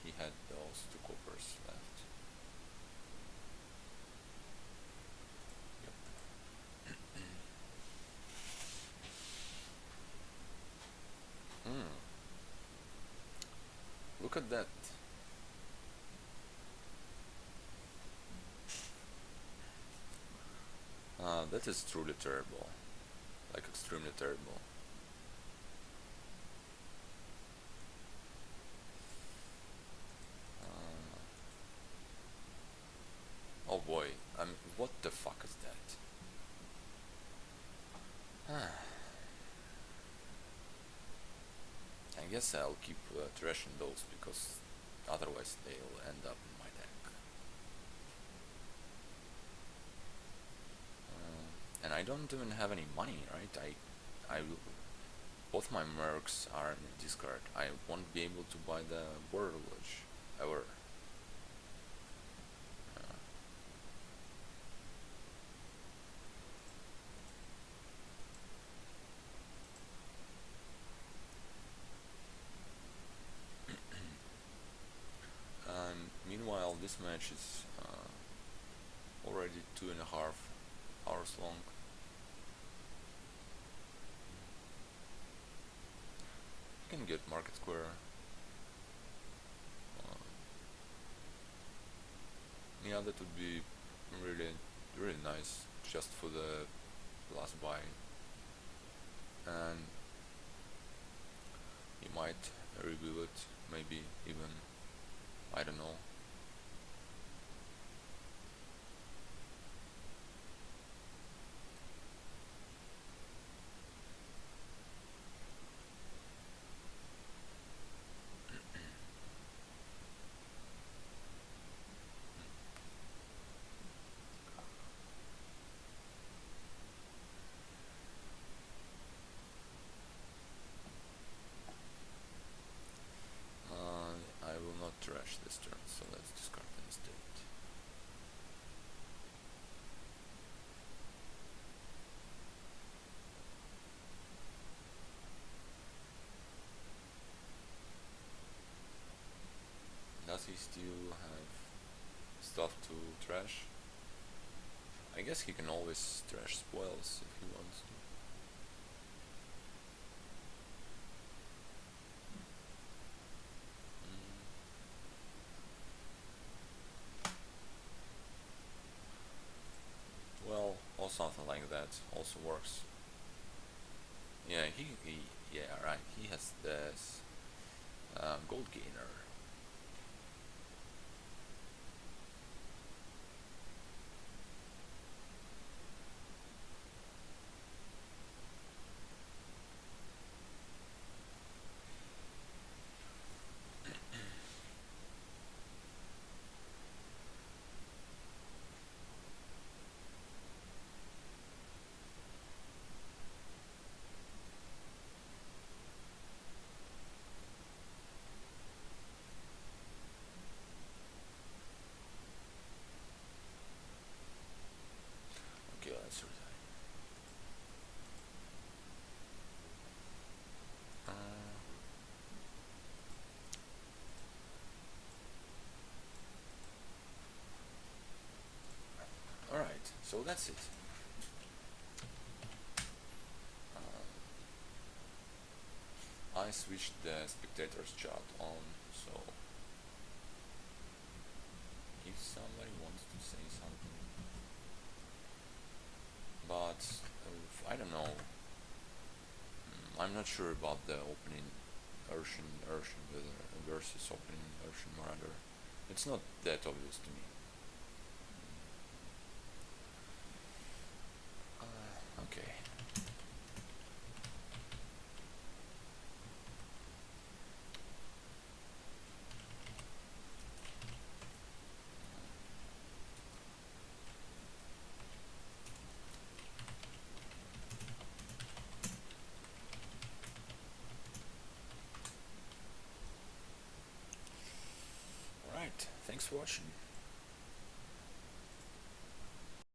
He had those two coppers left. Yep. Hmm. Look at that. That is truly terrible. Like extremely terrible. Oh boy. What the fuck is that? I guess I'll keep trashing those because otherwise they'll end up in my deck. And I don't even have any money, right? Both my mercs are in the discard. I won't be able to buy the border village ever. Uh, and meanwhile, this match is already 2.5 hours long. You can get Market Square. Uh, yeah, that would be really, really nice just for the last buy. And you might reveal it, maybe even, I don't know. I will not trash this turn, so let's discard instead. Does he still have stuff to trash? I guess he can always trash spoils if he wants to. Well, or something like that also works. Yeah, yeah, right. He has this gold gainer. that's it. I switched the spectators chat on, so if somebody wants to say something, but I don't know. I'm not sure about the opening Urshan versus opening Urshan Marauder. It's not that obvious to me. Okay. Alright, thanks for watching.